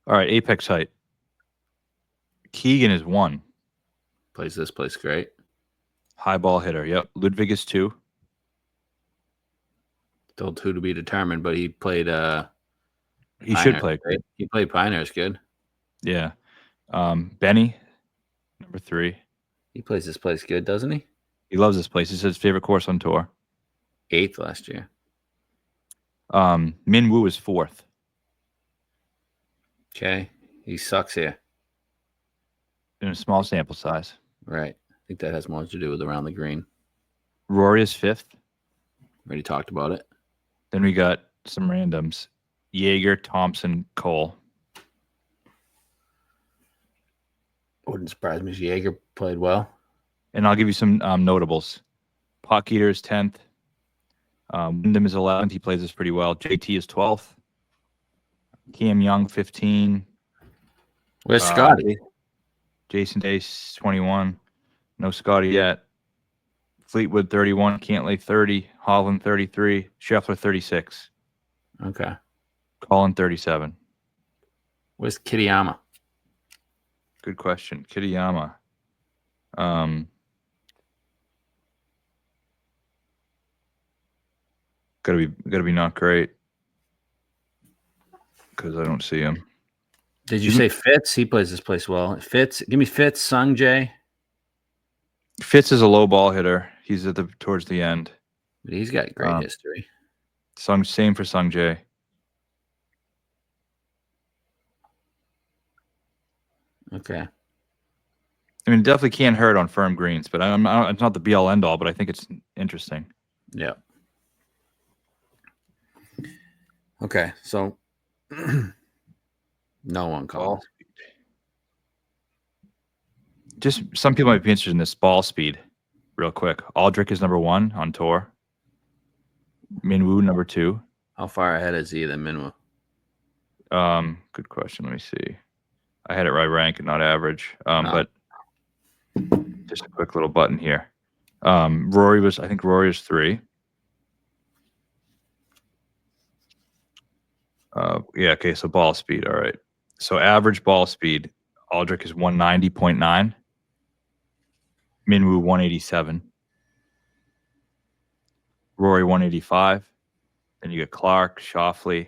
A: All right, apex height. Keegan is 1.
B: Plays this place great.
A: High ball hitter. Yep. Ludwig is 2.
B: Still 2 to be determined, but he played
A: he should play.
B: Great. He played Pinehurst good.
A: Yeah. Benny, number 3.
B: He plays this place good, doesn't he?
A: He loves this place. It's his favorite course on tour.
B: 8th last year.
A: Min Woo is 4th.
B: Okay. He sucks here.
A: In a small sample size.
B: Right. I think that has more to do with around the green.
A: Rory is 5th.
B: Already talked about it.
A: Then we got some randoms. Jaeger, Thompson, Cole.
B: Wouldn't surprise me if Jaeger played well.
A: And I'll give you some notables. Potkeeter is 10th. Wyndham is 11th. He plays this pretty well. JT is 12th. Cam Young, 15.
B: Where's Scotty?
A: Jason Day, 21. No Scotty yet. Fleetwood, 31. Cantlay, 30. Holland, 33. Scheffler, 36.
B: Okay.
A: Colin, 37.
B: Where's Kitayama?
A: Good question. Kitayama. Gotta be not great. Because I don't see him.
B: Did you say Fitz? He plays this place well. Fitz, give me Fitz, Sung Jae.
A: Fitz is a low ball hitter. He's towards the end.
B: But he's got great history.
A: Same for Sung Jae.
B: Okay.
A: I mean, it definitely can't hurt on firm greens, but it's not the be all end all. But I think it's interesting.
B: Yeah. Okay, so no one calls.
A: Just some people might be interested in this ball speed. Real quick, Aldrich is number 1 on tour. Minwoo number 2.
B: How far ahead is he than Minwoo?
A: Good question. Let me see. I had it right rank and not average. But Just a quick little button here. I think Rory was 3. Yeah, okay, so ball speed. All right. So average ball speed, Aldrich is 190.9. Minwoo 187. Rory 185. Then you get Clark, Schauffele,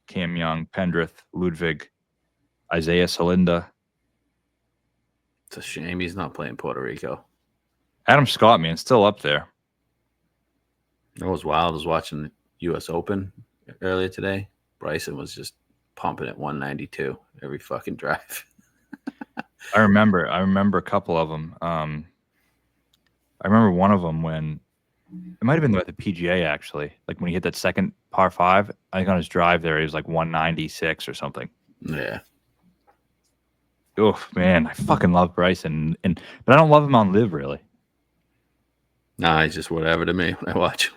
A: Cam Young, Pendrith, Ludwig, Isaiah Salinda.
B: It's a shame he's not playing Puerto Rico.
A: Adam Scott, man, still up there.
B: It was wild. I was watching the U.S. Open earlier today. Bryson was just pumping at 192 every fucking drive.
A: I remember a couple of them. I remember one of them when it might have been at the PGA actually. Like when he hit that second par 5, I think on his drive there he was like 196 or something.
B: Yeah.
A: Oh man, I fucking love Bryson, but I don't love him on LIV really.
B: Nah, he's just whatever to me when I watch him.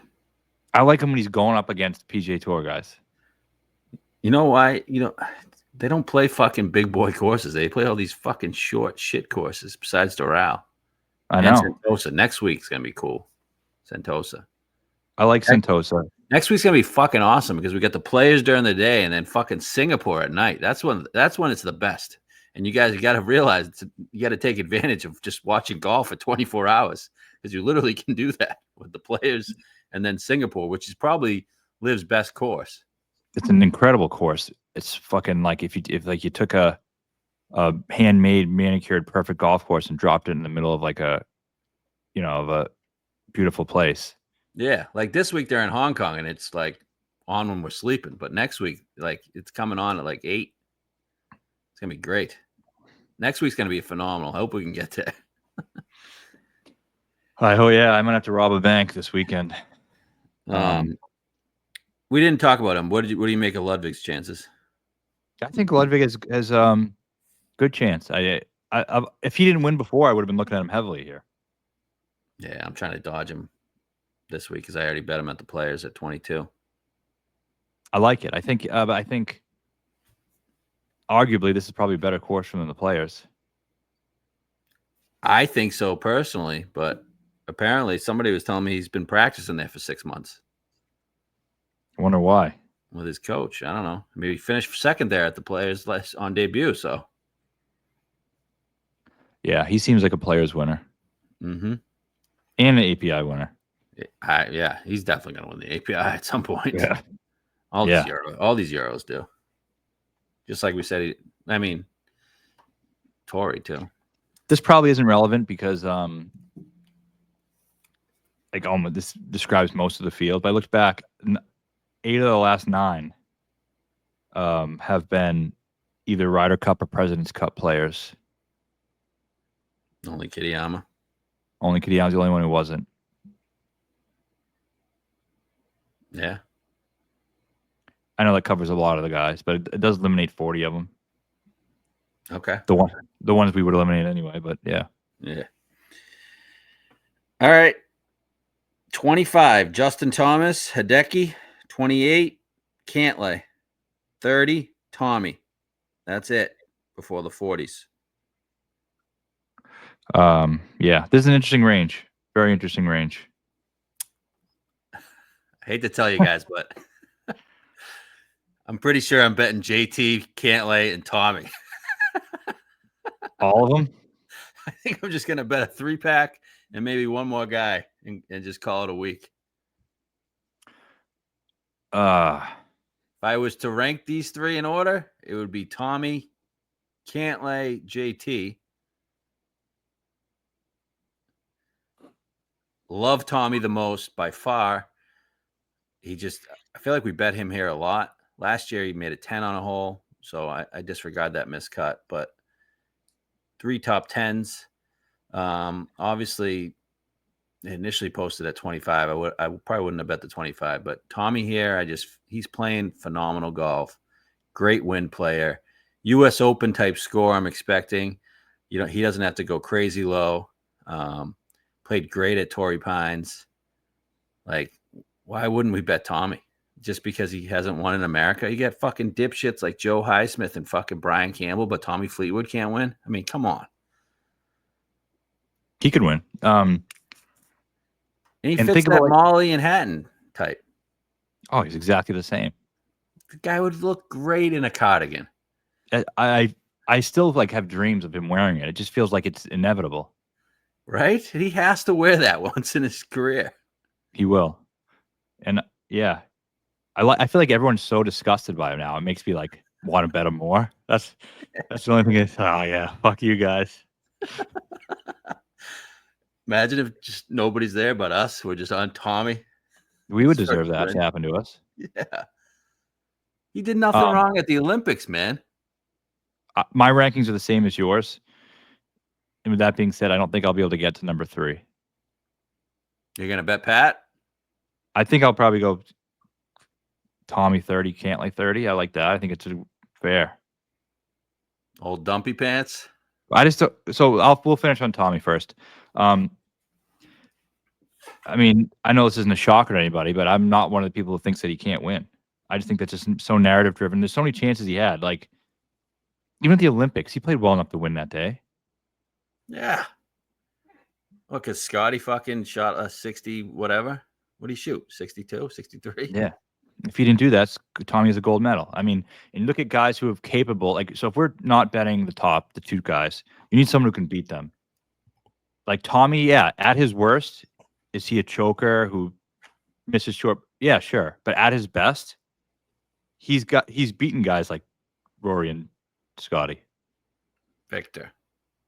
A: I like him when he's going up against PGA Tour guys.
B: You know why? They don't play fucking big boy courses. They play all these fucking short shit courses besides Doral.
A: I know.
B: Sentosa. Next week's going to be cool. Sentosa.
A: I like Sentosa.
B: Next week's going to be fucking awesome because we got the Players during the day and then fucking Singapore at night. That's when it's the best. And you guys got to realize you got to take advantage of just watching golf for 24 hours because you literally can do that with the Players and then Singapore, which is probably LIV's best course.
A: It's an incredible course. It's fucking like if you took a handmade, manicured, perfect golf course and dropped it in the middle of like of a beautiful place.
B: Yeah, like this week they're in Hong Kong and it's like on when we're sleeping. But next week, like it's coming on at like 8. It's gonna be great. Next week's gonna be phenomenal. I hope we can get there.
A: Oh yeah, I'm gonna have to rob a bank this weekend.
B: We didn't talk about him. What do you make of Ludwig's chances?
A: I think Ludwig has good chance. I if he didn't win before, I would have been looking at him heavily here.
B: Yeah, I'm trying to dodge him this week because I already bet him at the Players at 22.
A: I like it. I think arguably this is probably a better course from the Players.
B: I think so personally, but apparently somebody was telling me he's been practicing there for 6 months.
A: I wonder why.
B: With his coach. I don't know. Maybe he finished second there at the Players on debut. So,
A: yeah, he seems like a Players winner.
B: Mm-hmm.
A: And an API winner.
B: Yeah, he's definitely going to win the API at some point.
A: Yeah.
B: All these Euros do. Just like we said, Torrey too.
A: This probably isn't relevant because this describes most of the field. But I looked back, 8 of the last 9 have been either Ryder Cup or President's Cup players.
B: Only Kitayama.
A: Kitayama's the only one who wasn't.
B: Yeah.
A: I know that covers a lot of the guys, but it does eliminate 40 of them.
B: Okay.
A: The ones we would eliminate anyway, but yeah.
B: Yeah. All right. 25, Justin Thomas, Hideki. 28, Cantlay. 30, Tommy. That's it before the 40s.
A: Yeah, this is an interesting range. Very interesting range.
B: I hate to tell you guys, but I'm pretty sure I'm betting JT, Cantlay, and Tommy.
A: All of them?
B: I think I'm just going to bet a 3-pack and maybe one more guy and just call it a week. If I was to rank these 3 in order, it would be Tommy, Cantlay, JT. Love Tommy the most by far. I feel like we bet him here a lot. Last year he made a 10 on a hole, so I disregard that miscut. But 3 top 10s. Obviously, initially posted at 25. I probably wouldn't have bet the 25, but Tommy here, he's playing phenomenal golf. Great win player. U.S. Open type score I'm expecting. He doesn't have to go crazy low. Played great at Torrey Pines. Like, why wouldn't we bet Tommy? Just because he hasn't won in America? You get fucking dipshits like Joe Highsmith and fucking Brian Campbell, but Tommy Fleetwood can't win? I mean, come on.
A: He could win.
B: And he
A: And
B: fits
A: think
B: that
A: about
B: Molly and Hatton type.
A: oh, he's exactly the same.
B: The guy would look great in a cardigan.
A: I still like have dreams of him wearing it. It just feels like it's inevitable.
B: Right? He has to wear that once in his career.
A: He will. And yeah, I feel like everyone's so disgusted by him now. It makes me like want to bet him more. That's the only thing is, oh yeah, fuck you guys.
B: Imagine if just nobody's there but us. We're just on Tommy.
A: We would
B: His
A: deserve
B: first
A: that
B: win.
A: to happen to us.
B: Yeah. He did nothing wrong at the Olympics, man.
A: My rankings are the same as yours. And with that being said, I don't think I'll be able to get to number 3.
B: You're gonna bet Pat?
A: I think I'll probably go Tommy 30, Cantley 30. I like that. I think it's fair.
B: Old dumpy pants.
A: I just so we'll finish on Tommy first. I mean, I know this isn't a shocker to anybody, but I'm not one of the people who thinks that he can't win. I just think that's just so narrative driven. There's so many chances he had. Like even at the Olympics, he played well enough to win that day.
B: Yeah. Well, because Scotty fucking shot a 60 whatever. What did he shoot? 62, 63?
A: Yeah. If he didn't do that, Tommy has a gold medal. I mean, and look at guys who have capable, like, so if we're not betting the 2 guys, you need someone who can beat them. Like Tommy, yeah, at his worst, is he a choker who misses short? Yeah, sure. But at his best, he's beaten guys like Rory and Scotty.
B: Victor.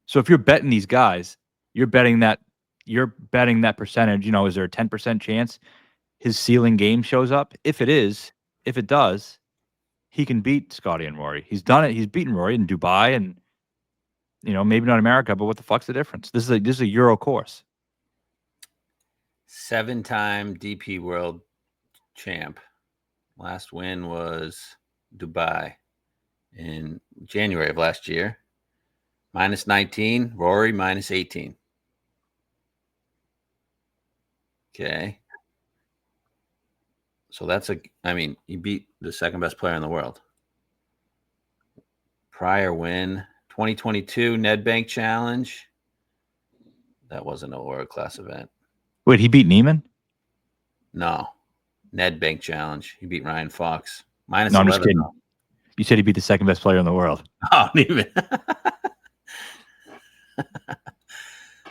A: So if you're betting these guys, you're betting that percentage, you know, is there a 10% chance his ceiling game shows up? If it does, he can beat Scotty and Rory. He's done it. He's beaten Rory in Dubai and, you know, maybe not America, but what the fuck's the difference? This is a Euro course.
B: 7-time DP World champ. Last win was Dubai in January of last year. -19. Rory -18. Okay. So that's he beat the second best player in the world. Prior win, 2022 Nedbank Challenge. That wasn't a world class event.
A: Wait, he beat Neiman?
B: No. Nedbank Challenge. He beat Ryan Fox. -11.
A: No, I'm just kidding. You said he beat the second best player in the world.
B: Oh, Neiman.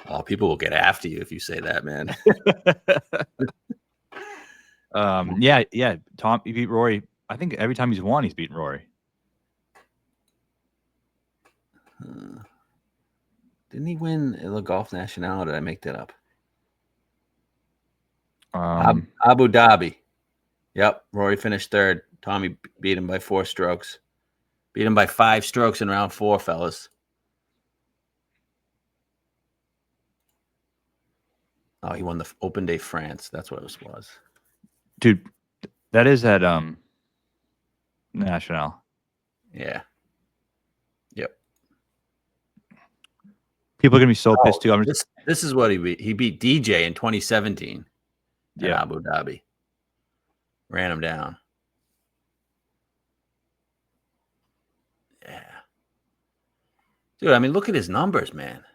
B: Oh, people will get after you if you say that, man.
A: Yeah. Tom, he beat Rory. I think every time he's won, he's beaten Rory.
B: Didn't he win the Golf National? Or did I make that up? Abu Dhabi. Yep. Rory finished third. Tommy beat him by 4 strokes. Beat him by 5 strokes in round 4, fellas. Oh, he won the Open Day France. That's what it was.
A: Dude, that is at National.
B: Yeah. Yep.
A: People are gonna be so pissed too.
B: This is what he beat. He beat DJ in 2017 at Abu Dhabi. Ran him down. Yeah. Dude, I mean, look at his numbers, man.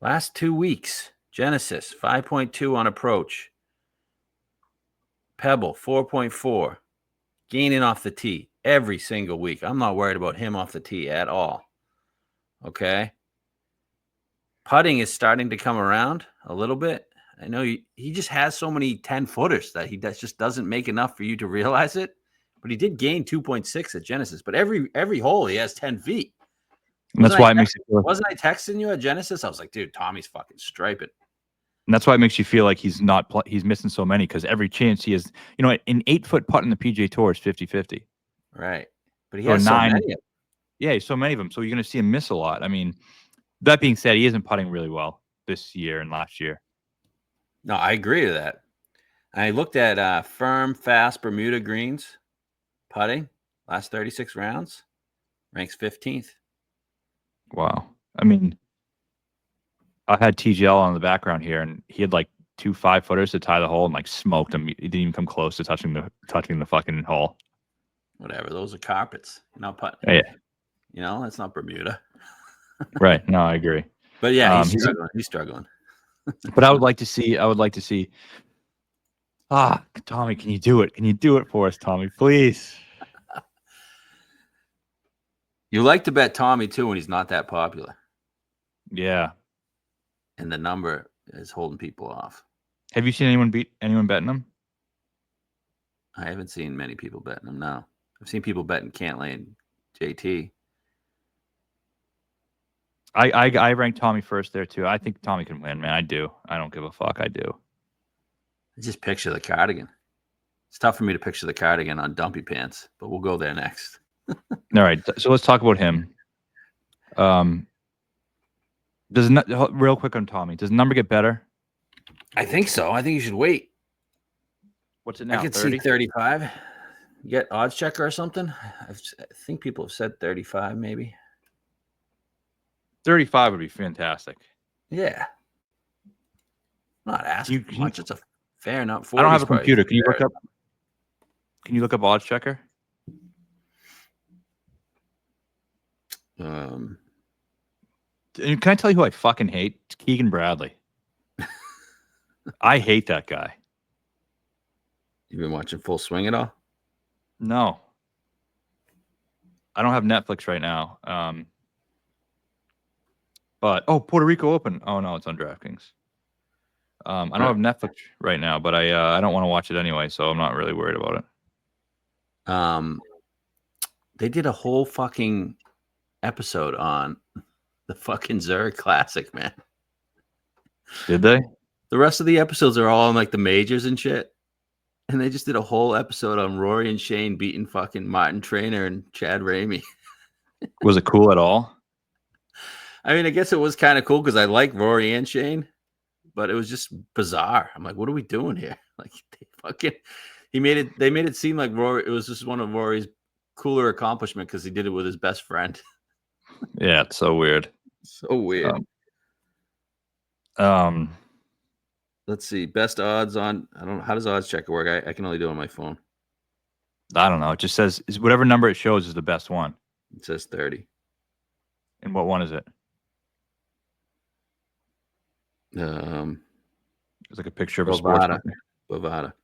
B: Last 2 weeks. Genesis, 5.2 on approach. Pebble, 4.4. Gaining off the tee every single week. I'm not worried about him off the tee at all. Okay? Putting is starting to come around a little bit. I know he just has so many 10-footers that he just doesn't make enough for you to realize it. But he did gain 2.6 at Genesis. But every hole he has 10 feet.
A: And that's why it makes you feel.
B: Wasn't I texting you at Genesis? I was like, dude, Tommy's fucking striping.
A: And that's why it makes you feel like he's missing so many because every chance he has, you know, an 8-foot putt in the PGA Tour is 50-50.
B: Right. But he has so many of them.
A: Yeah, so many of them. So you're going to see him miss a lot. I mean, that being said, he isn't putting really well this year and last year.
B: No, I agree with that. I looked at firm, fast Bermuda greens putting last 36 rounds, ranks 15th.
A: Wow. I mean, I had TGL on the background here, and he had like 2 5-footers to tie the hole and like smoked him. He didn't even come close to touching the fucking hole.
B: Whatever. Those are carpets. You're not putting.
A: Yeah.
B: You know, that's not Bermuda.
A: Right. No, I agree.
B: But yeah, he's
A: He's-
B: struggling. He's struggling.
A: But I would like to see. Tommy, can you do it? Can you do it for us, Tommy, please?
B: You like to bet Tommy too when he's not that popular,
A: Yeah.
B: and the number is holding people off.
A: Have you seen anyone betting him?
B: I haven't seen many people betting him. No, I've seen people betting Cantlay and JT.
A: I ranked Tommy first there too. I think Tommy can win, man. I do. I don't give a fuck. I do.
B: I just picture the cardigan. It's tough for me to picture the cardigan on dumpy pants, but we'll go there next.
A: All right, so let's talk about him. Real quick on Tommy, does the number get better?
B: I think so. I think you should wait.
A: What's it now?
B: I could
A: 30?
B: see 35. You get odds checker or something? I think people have said 35 maybe.
A: 35 would be fantastic.
B: Yeah. I'm not asking much. It's a fair enough.
A: I don't have a computer. Can you look up odds checker?
B: Um,
A: And can I tell you who I fucking hate? It's Keegan Bradley. I hate that guy.
B: You've been watching Full Swing at all?
A: No. I don't have Netflix right now. But Puerto Rico Open. Oh no, it's on DraftKings. I don't have Netflix right now, but I don't want to watch it anyway, so I'm not really worried about it.
B: They did a whole fucking episode on the fucking Zurich Classic, man.
A: Did they?
B: The rest of the episodes are all on like the majors and shit. And they just did a whole episode on Rory and Shane beating fucking Martin Traynor and Chad Ramey.
A: Was it cool at all?
B: I mean, I guess it was kind of cool because I like Rory and Shane, but it was just bizarre. I'm like, what are we doing here? Like, they made it seem like Rory, it was just one of Rory's cooler accomplishment because he did it with his best friend.
A: Yeah, it's so weird.
B: So weird. Let's see. Best odds on, I don't know. How does odds checker work? I can only do it on my phone.
A: I don't know. It just says whatever number it shows is the best one.
B: It says 30.
A: And what one is it? It's like a picture of a sports.
B: Bovada.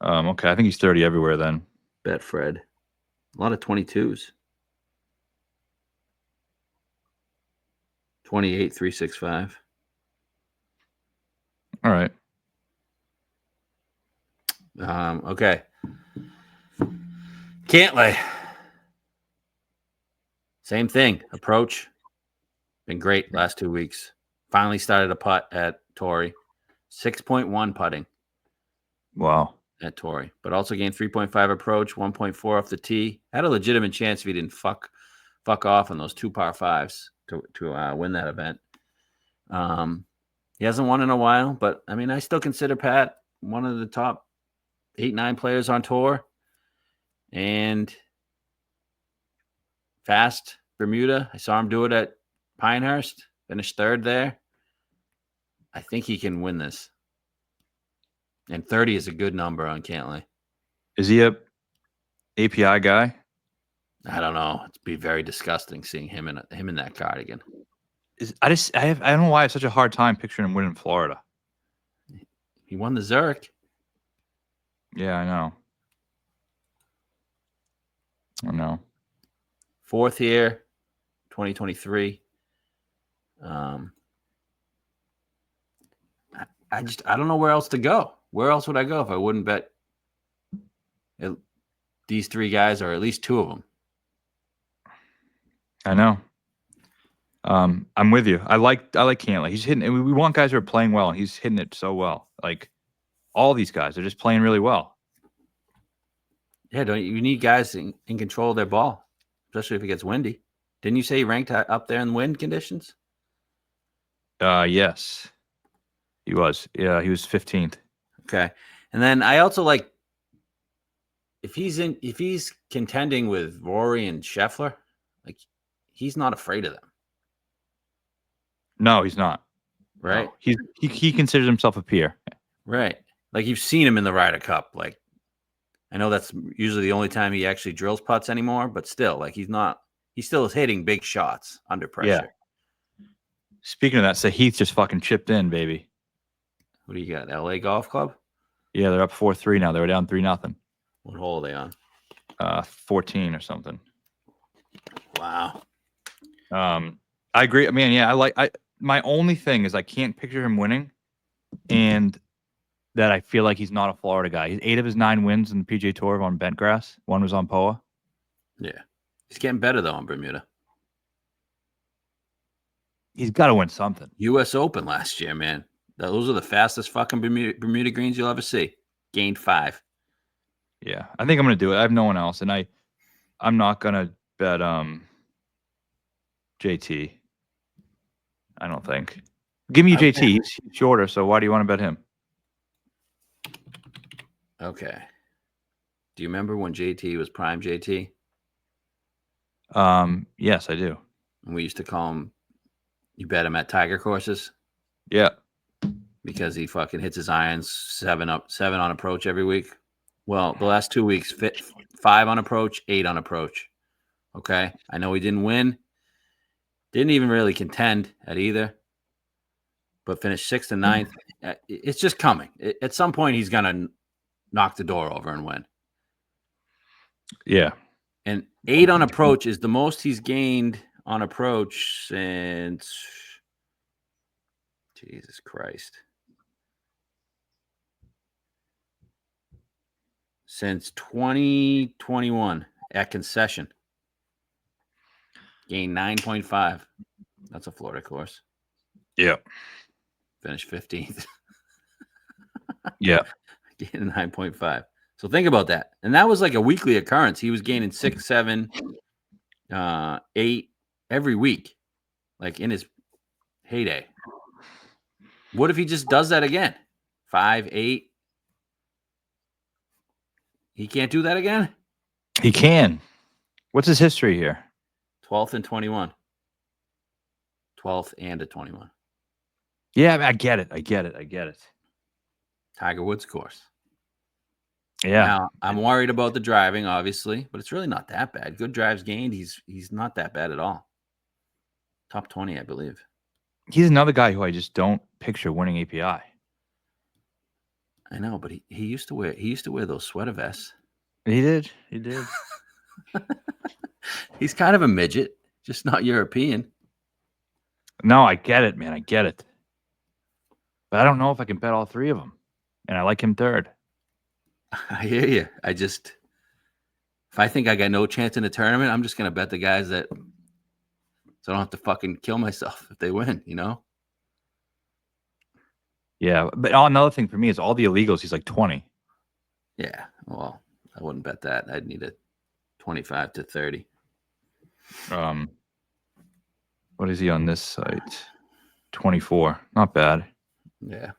A: Okay, I think he's 30 everywhere then.
B: Betfred. A lot of 22s. 28, 365.
A: All right.
B: Okay. Cantlay. Same thing. Approach. Been great last 2 weeks. Finally started a putt at Torrey. 6.1 putting.
A: Wow.
B: At Torrey. But also gained 3.5 approach, 1.4 off the tee. Had a legitimate chance if he didn't fuck off on those 2 par 5s to win that event. He hasn't won in a while, but I mean, I still consider Pat one of the top 8-9 players on tour. And fast Bermuda. I saw him do it at Pinehurst. Finished 3rd there. I think he can win this. And 30 is a good number on Cantlay.
A: Is he a API guy?
B: I don't know. It'd be very disgusting seeing him in that cardigan.
A: I don't know why I have such a hard time picturing him winning Florida.
B: He won the Zurich.
A: Yeah, I know.
B: 4th here, 2023. I don't know where else to go. Where else would I go if I wouldn't bet these 3 guys or at least 2 of them?
A: I know. I'm with you. I like Cantlay. He's hitting. We want guys who are playing well, and he's hitting it so well. Like all these guys are just playing really well.
B: Yeah, you need guys in control of their ball, especially if it gets windy. Didn't you say he ranked up there in wind conditions?
A: Yes, he was. Yeah, he was 15th.
B: Okay, and then I also like if he's contending with Rory and Scheffler, like he's not afraid of them.
A: No, he's not.
B: Right?
A: No. He considers himself a peer.
B: Right. Like you've seen him in the Ryder Cup. Like I know that's usually the only time he actually drills putts anymore, but still, like he's not he still is hitting big shots under pressure.
A: Speaking of that, Sahith just fucking chipped in, baby.
B: What do you got? LA Golf Club?
A: Yeah, they're up 4-3 now. They were down 3-0.
B: What hole are they on?
A: 14 or something.
B: Wow.
A: I agree. I mean, yeah, my only thing is I can't picture him winning, and that I feel like he's not a Florida guy. He's 8 of his 9 wins in the PGA Tour on bent grass. 1 was on POA.
B: Yeah. He's getting better, though, on Bermuda.
A: He's got to win something.
B: U.S. Open last year, man. Those are the fastest fucking Bermuda greens you'll ever see. Gained 5.
A: Yeah, I think I'm going to do it. I have no one else, and I'm not going to bet JT. I don't think. Give me JT. He's shorter, so why do you want to bet him?
B: Okay. Do you remember when JT was prime JT?
A: Yes, I do.
B: And we used to call him, you bet him at Tiger courses?
A: Yeah.
B: Because he fucking hits his irons 7 on approach every week. Well, the last 2 weeks, 5 on approach, 8 on approach. Okay. I know he didn't win. Didn't even really contend at either. But finished 6th and 9th. It's just coming. At some point, he's going to knock the door over and win.
A: Yeah.
B: And 8 on approach is the most he's gained on approach since, Jesus Christ, since 2021 at concession. Gained 9.5. That's a Florida course.
A: Yeah.
B: Finished 15th.
A: Yeah.
B: Gained 9.5. So think about that. And that was like a weekly occurrence. He was gaining 6, 7, 8 every week, like in his heyday. What if he just does that again? 5, 8. He can't do that again?
A: He can. What's his history here?
B: 12th and 21. 12th and a 21.
A: Yeah, I get it.
B: Tiger Woods course.
A: Yeah.
B: Now, I'm worried about the driving, obviously, but it's really not that bad. Good drives gained. He's not that bad at all. Top 20, I believe.
A: He's another guy who I just don't picture winning API.
B: I know, but he used to wear those sweater vests.
A: He did.
B: He's kind of a midget, just not European.
A: No, I get it, man. I get it. But I don't know if I can bet all 3 of them. And I like him third.
B: I hear you. If I think I got no chance in the tournament, I'm just going to bet the guys so I don't have to fucking kill myself if they win, you know?
A: Yeah. But another thing for me is all the illegals, he's like 20.
B: Yeah. Well, I wouldn't bet that. I'd need a 25 to 30.
A: What is he on this site? 24. Not bad.
B: Yeah.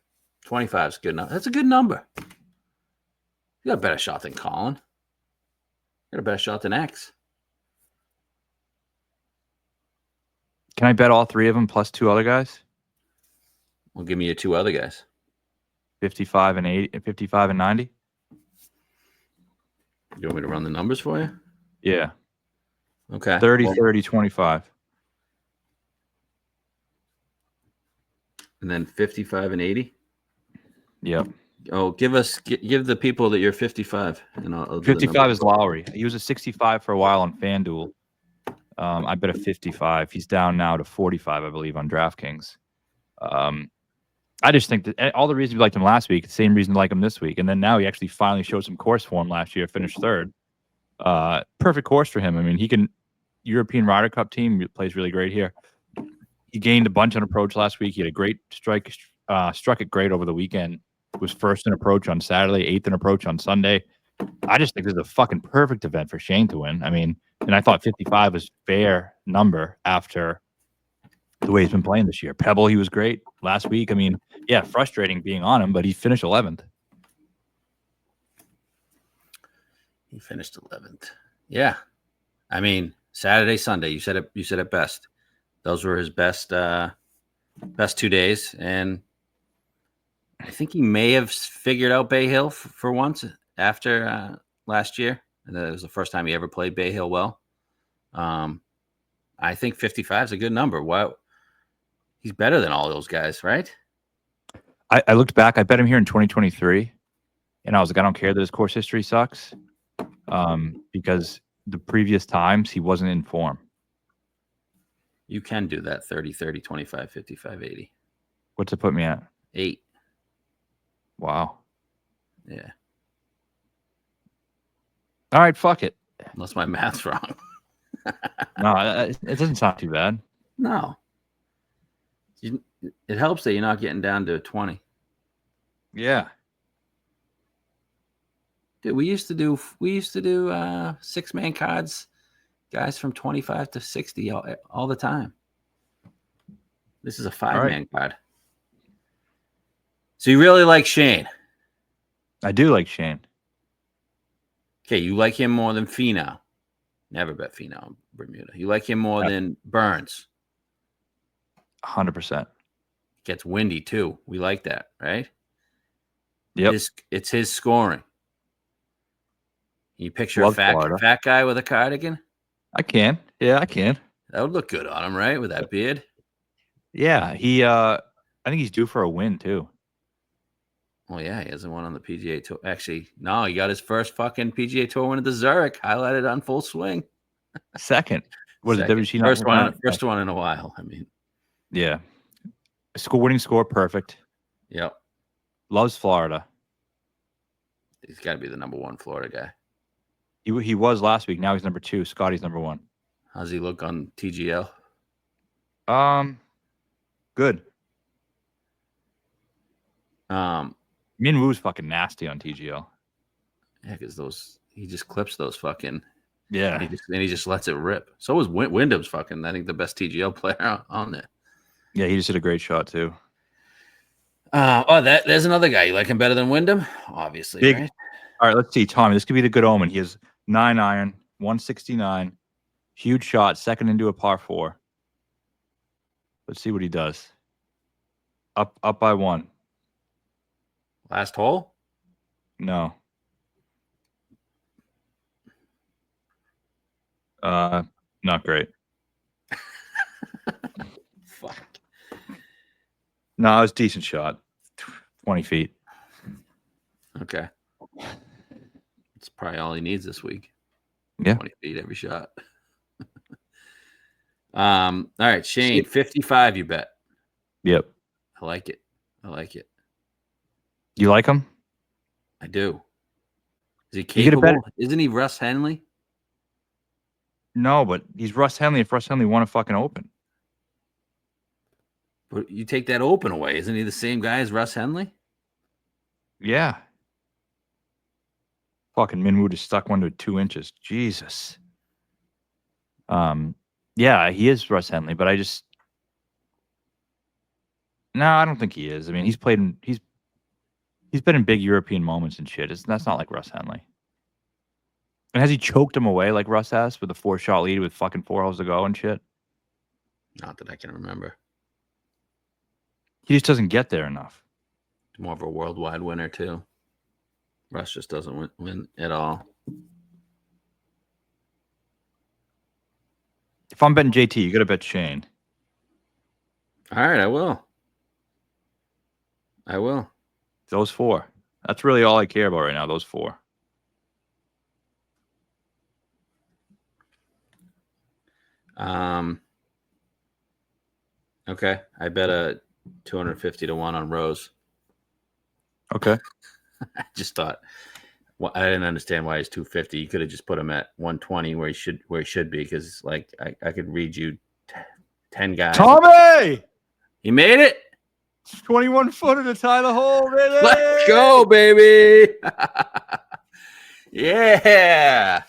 B: 25 is good enough. That's a good number. You got a better shot than Colin. You got a better shot than X.
A: Can I bet all 3 of them plus 2 other guys?
B: Well, give me your 2 other guys.
A: 55 and 80, 55 and 90.
B: You want me to run the numbers for you?
A: Yeah.
B: Okay.
A: 30, 30, 25.
B: And then 55 and 80?
A: Yep.
B: Oh, give the people that you're 55. And I'll do the
A: 55 is Lowry. He was a 65 for a while on FanDuel. I bet a 55. He's down now to 45, I believe, on DraftKings. I just think that all the reasons we liked him last week, the same reason to like him this week. And then now he actually finally showed some course form last year, finished third. Perfect course for him. I mean, he can European Ryder Cup team plays really great here. He gained a bunch on approach last week. He had a great struck it great over the weekend. Was first in approach on Saturday, 8th in approach on Sunday. I just think this is a fucking perfect event for Shane to win. I mean, and I thought 55 was fair number after the way he's been playing this year. Pebble, he was great last week. I mean, yeah, frustrating being on him, but he finished 11th.
B: He finished 11th. Yeah. I mean, Saturday, Sunday, you said it best. Those were his best 2 days. And I think he may have figured out Bay Hill for once after last year. And that was the first time he ever played Bay Hill well. I think 55 is a good number. What? He's better than all those guys, right?
A: I looked back. I bet him here in 2023, and I was like, I don't care that his course history sucks, because the previous times he wasn't in form.
B: You can do that 30, 30, 25, 55, 80.
A: What's it put me at?
B: 8.
A: Wow.
B: Yeah.
A: All right, fuck it.
B: Unless my math's wrong.
A: No, it doesn't sound too bad.
B: No. It helps that you're not getting down to 20.
A: Yeah.
B: Dude, we used to do 6-man cards, guys from 25 to 60 all the time. This is a 5-man card. So you really like Shane?
A: I do like Shane.
B: Okay, you like him more than Finau. Never bet Finau in Bermuda. You like him more than Burns.
A: 100%.
B: Gets windy too. We like that, right?
A: Yep.
B: It's his scoring. Can you picture
A: Love
B: a fat guy with a cardigan?
A: I can. Yeah, I can.
B: That would look good on him, right? With that beard.
A: Yeah, I think he's due for a win too.
B: Well, yeah, he hasn't won on the PGA Tour. Actually, no, he got his first fucking PGA Tour win at the Zurich, highlighted on Full Swing.
A: Second. What is it, WC?
B: First one in a while. I mean,
A: yeah. Winning score, perfect.
B: Yep.
A: Loves Florida.
B: He's got to be the number 1 Florida guy.
A: He was last week. Now he's number 2. Scotty's number 1.
B: How's he look on TGL?
A: Good.
B: Min
A: Woo's fucking nasty on TGL.
B: Yeah, because he just clips those fucking.
A: Yeah.
B: And he just lets it rip. So was Wyndham's fucking, I think, the best TGL player on there.
A: Yeah, he just hit a great shot too.
B: There's another guy. You like him better than Wyndham? Obviously,
A: Big.
B: Right?
A: All right, let's see. Tommy, this could be the good omen. He has 9-iron, 169. Huge shot, second into a par 4. Let's see what he does. Up by 1.
B: Last hole?
A: No. Not great.
B: Fuck.
A: No, it was a decent shot. 20 feet.
B: Okay. That's probably all he needs this week.
A: Yeah.
B: 20 feet every shot. All right, Shane, 55 you bet.
A: Yep.
B: I like it.
A: You like him?
B: I do. Is he capable? Isn't he Russ Henley?
A: No, but he's Russ Henley if Russ Henley won a fucking Open.
B: But you take that Open away. Isn't he the same guy as Russ Henley?
A: Yeah. Fucking Min Woo just stuck one to 2 inches. Jesus. Yeah, he is Russ Henley, but I don't think he is. I mean, he's been in big European moments and shit. That's not like Russ Henley. And has he choked him away like Russ has with a 4-shot lead with fucking 4 holes to go and shit?
B: Not that I can remember.
A: He just doesn't get there enough.
B: More of a worldwide winner too. Russ just doesn't win at all.
A: If I'm betting JT, you got to bet Shane.
B: All right, I will.
A: Those 4. That's really all I care about right now, those 4.
B: Okay. I bet a 250 to 1 on Rose.
A: Okay.
B: I just thought, well, I didn't understand why he's 250. You could have just put him at 120 where he should be, because like I could read you 10 guys.
A: Tommy!
B: He made it.
A: 21 footer to tie the hole, baby.
B: Let's go, baby. Yeah.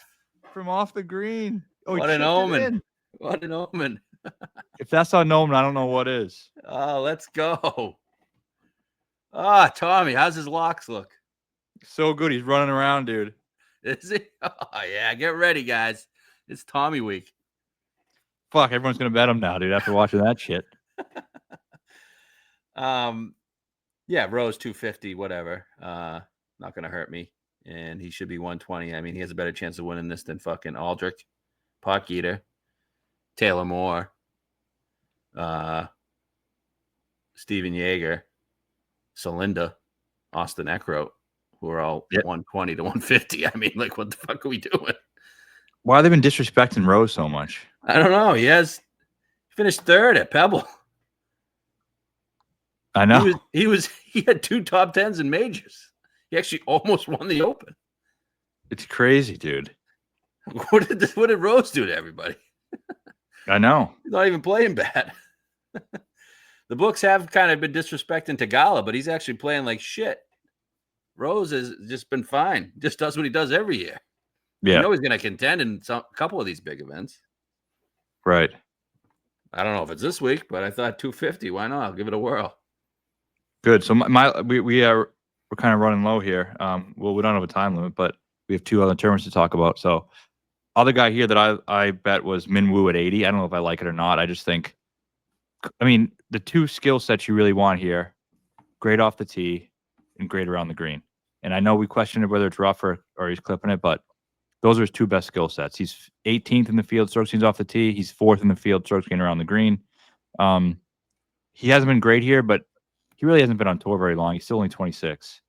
A: From off the green. Oh,
B: what an omen. What an omen.
A: If that's not an omen, I don't know what is.
B: Oh, let's go. Tommy, how's his locks look?
A: So good. He's running around, dude.
B: Is he? Oh, yeah. Get ready, guys. It's Tommy week.
A: Fuck, everyone's going to bet him now, dude, after watching that shit.
B: Yeah, Rose 250, whatever. Not going to hurt me. And he should be 120. I mean, he has a better chance of winning this than fucking Aldrich, Potgieter. Taylor Moore, Steven Yeager, Celinda, Austin Eckroat, who are all 120 to 150. I mean, like, what the fuck are we doing?
A: Why have they been disrespecting Rose so much?
B: I don't know. He finished third at Pebble.
A: I know.
B: He had 2 top 10s in majors. He actually almost won the Open.
A: It's crazy, dude.
B: What did Rose do to everybody?
A: I know.
B: He's not even playing bad. The books have kind of been disrespecting Tagala, but he's actually playing like shit. Rose has just been fine. Just does what he does every year.
A: Yeah.
B: You know he's going to contend in a couple of these big events.
A: Right.
B: I don't know if it's this week, but I thought 250. Why not? I'll give it a whirl.
A: Good. So we're kind of running low here. Well, we don't have a time limit, but we have 2 other tournaments to talk about. So, other guy here that I bet was Minwoo at 80. I don't know if I like it or not. I just think, I mean, the 2 skill sets you really want here: great off the tee and great around the green. And I know we questioned whether it's rough or he's clipping it, but those are his 2 best skill sets. He's 18th in the field strokes gains off the tee. He's 4th in the field strokes gain around the green. He hasn't been great here, but he really hasn't been on tour very long. He's still only 26.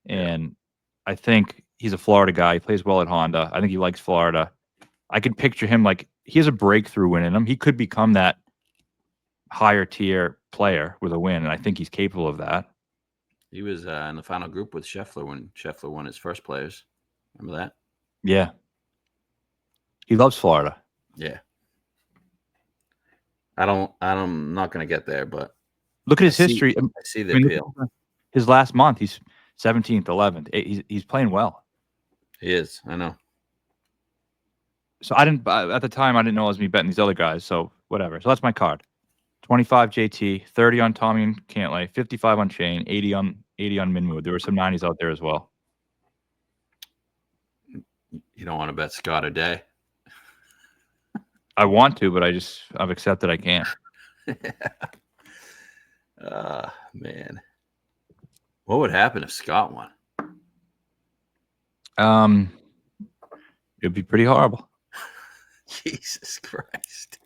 A: And I think he's a Florida guy. He plays well at Honda. I think he likes Florida. I could picture him like he has a breakthrough win in him. He could become that higher tier player with a win, and I think he's capable of that.
B: He was in the final group with Scheffler when Scheffler won his first Players. Remember that?
A: Yeah. He loves Florida.
B: Yeah. I'm not going to get there, but
A: look at his history.
B: I see the appeal.
A: His last month, he's 17th, 11th. He's playing well.
B: He is. I know.
A: So at the time, I didn't know I was me betting these other guys. So whatever. So that's my card. 25 JT, 30 on Tommy and Cantlay, 55 on Shane, 80 on Minwoo. There were some 90s out there as well.
B: You don't want to bet Scott or Day?
A: I want to, but I've accepted I can't.
B: Man. What would happen if Scott won?
A: It'd be pretty horrible.
B: Jesus Christ.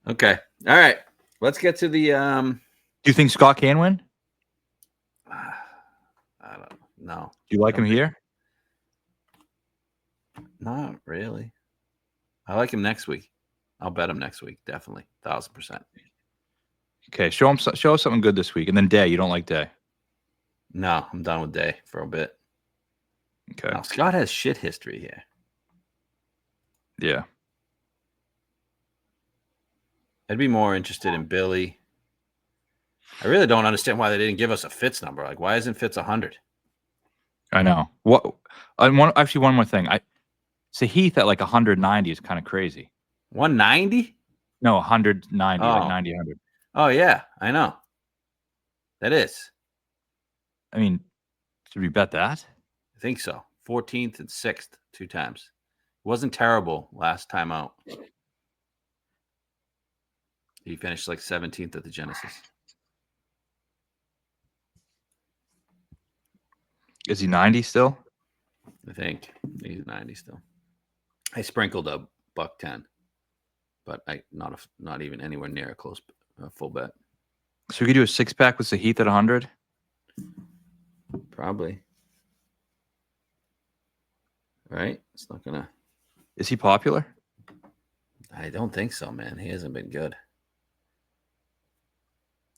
B: Okay. All right. Let's get to the
A: Do you think Scott can win?
B: I don't know.
A: Do you like him here?
B: Not really. I like him next week. I'll bet him next week, definitely. 1,000%.
A: Okay, show us something good this week. And then Day. You don't like Day?
B: No, I'm done with Day for a bit.
A: Okay.
B: Now, Scott has shit history here.
A: Yeah.
B: I'd be more interested in Billy. I really don't understand why they didn't give us a Fitz number. Like, why isn't Fitz 100?
A: I know. What? One more thing. Heath at like 190 is kind of crazy.
B: 190?
A: No, 190,
B: Oh.
A: like 90, 100.
B: Oh, yeah, I know. That is.
A: I mean, should we bet that?
B: I think so. 14th and 6th, 2 times. Wasn't terrible last time out. He finished like 17th at the Genesis.
A: Is he 90 still?
B: I think he's 90 still. I sprinkled a $110, but not even anywhere near a close full bet.
A: So we could do a 6-pack with Heath at 100?
B: Probably. Right? It's not gonna.
A: Is he popular?
B: I don't think so, man. He hasn't been good.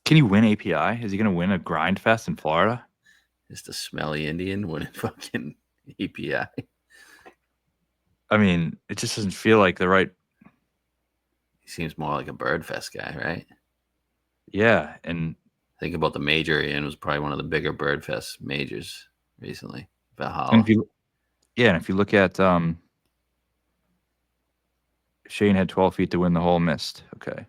A: Can he win API? Is he going to win a grind fest in Florida?
B: Just a smelly Indian winning fucking API.
A: I mean, it just doesn't feel like the right.
B: He seems more like a Birdfest guy, right?
A: Yeah, and
B: think about the major Ian was probably one of the bigger Birdfest majors recently. Valhalla.
A: And if you look at Shane had 12 feet to win the hole, missed. Okay.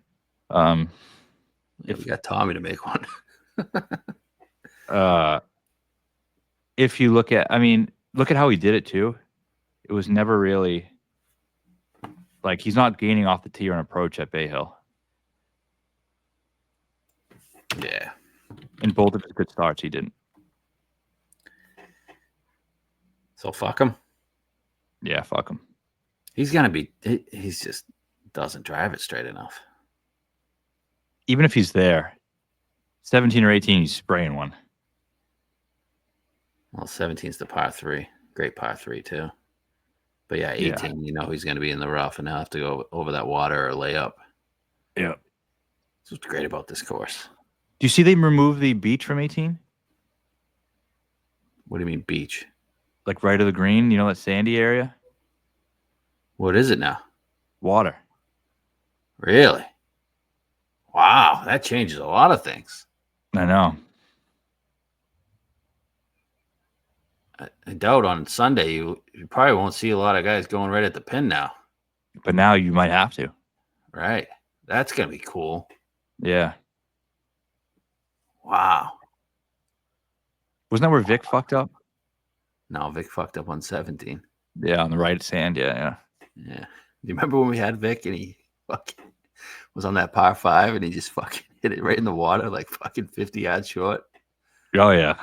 B: If we got Tommy to make one.
A: If you look at how he did it too. It was never really like he's not gaining off the tee or an approach at Bay Hill.
B: Yeah.
A: In both of his good starts, he didn't.
B: So fuck him.
A: Yeah, fuck him.
B: He's gonna be. He's just doesn't drive it straight enough.
A: Even if he's there, 17 or 18, he's spraying one.
B: Well, 17's the par 3. Great par 3 too. But yeah, 18, you know he's going to be in the rough and he'll have to go over that water or lay up.
A: Yeah.
B: That's what's great about this course.
A: Do you see they removed the beach from 18?
B: What do you mean beach?
A: Like right of the green, you know, that sandy area?
B: What is it now?
A: Water.
B: Really? Wow, that changes a lot of things.
A: I know.
B: I doubt on Sunday you probably won't see a lot of guys going right at the pin now.
A: But now you might have to.
B: Right. That's going to be cool.
A: Yeah.
B: Wow.
A: Wasn't that where Vic fucked up?
B: No, Vic fucked up on 17.
A: Yeah, on the right sand. Yeah.
B: Yeah. Do you remember when we had Vic and he fucking was on that par 5 and he just fucking hit it right in the water like fucking 50 yards short?
A: Oh, yeah.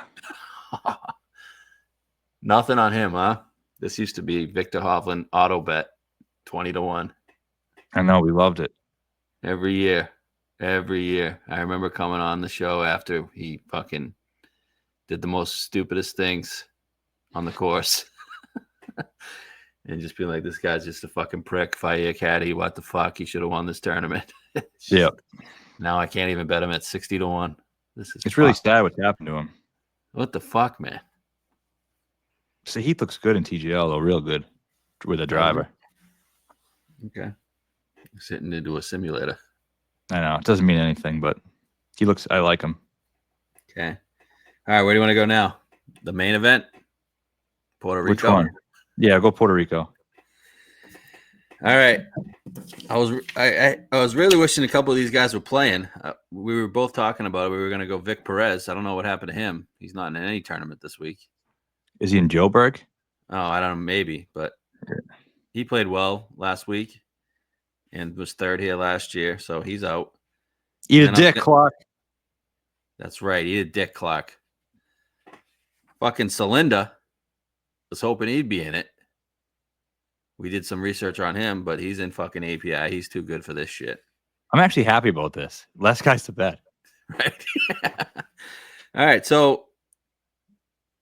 B: Nothing on him, huh? This used to be Victor Hovland auto bet 20-1.
A: I know. We loved it.
B: Every year. Every year. I remember coming on the show after he fucking did the most stupidest things on the course. And just being like, this guy's just a fucking prick. Fire caddy. What the fuck? He should have won this tournament.
A: Yeah.
B: Now I can't even bet him at 60-1.
A: It's really sad what's happened to him.
B: What the fuck, man?
A: So he looks good in TGL, though. Real good with a driver.
B: Okay. Sitting into a simulator.
A: I know. It doesn't mean anything, but I like him.
B: Okay. All right. Where do you want to go now? The main event? Puerto Rico?
A: Which one? Yeah, go Puerto Rico.
B: All right. I was really wishing a couple of these guys were playing. We were both talking about it. We were going to go Vic Perez. I don't know what happened to him. He's not in any tournament this week.
A: Is he in Joburg?
B: Oh, I don't know. Maybe, but he played well last week and was third here last year, so he's out.
A: Eat a dick, Clark.
B: That's right. Eat a dick, Clark. Fucking Celinda was hoping he'd be in it. We did some research on him, but he's in fucking API. He's too good for this shit.
A: I'm actually happy about this. Less guys to bet.
B: Right. All right. So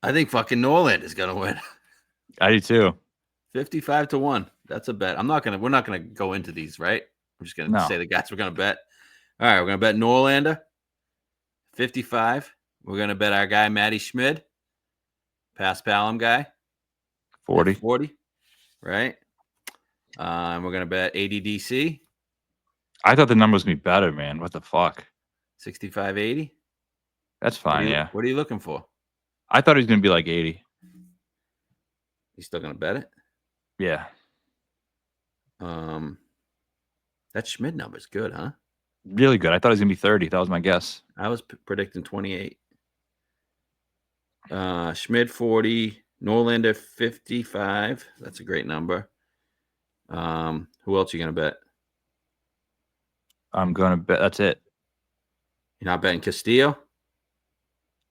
B: I think fucking Norland is going to win.
A: I do too.
B: 55-1. That's a bet. We're not going to go into these, right? I'm just going to say the guys we're going to bet. All right. We're going to bet Norlander. 55. We're going to bet our guy, Matty Schmid. Pass Palom guy.
A: 40.
B: 40. Right. We're going to bet ADDC.
A: I thought the number was going to be better, man. What the fuck?
B: 65-80.
A: That's fine, yeah.
B: What are you looking for?
A: I thought he was going to be like 80.
B: You still going to bet it?
A: Yeah.
B: That Schmid number is good, huh?
A: Really good. I thought it was going to be 30. That was my guess.
B: I was predicting 28. Schmid 40. Norlander 55. That's a great number. Who else are you going to bet?
A: I'm going to bet. That's it.
B: You're not betting Castillo?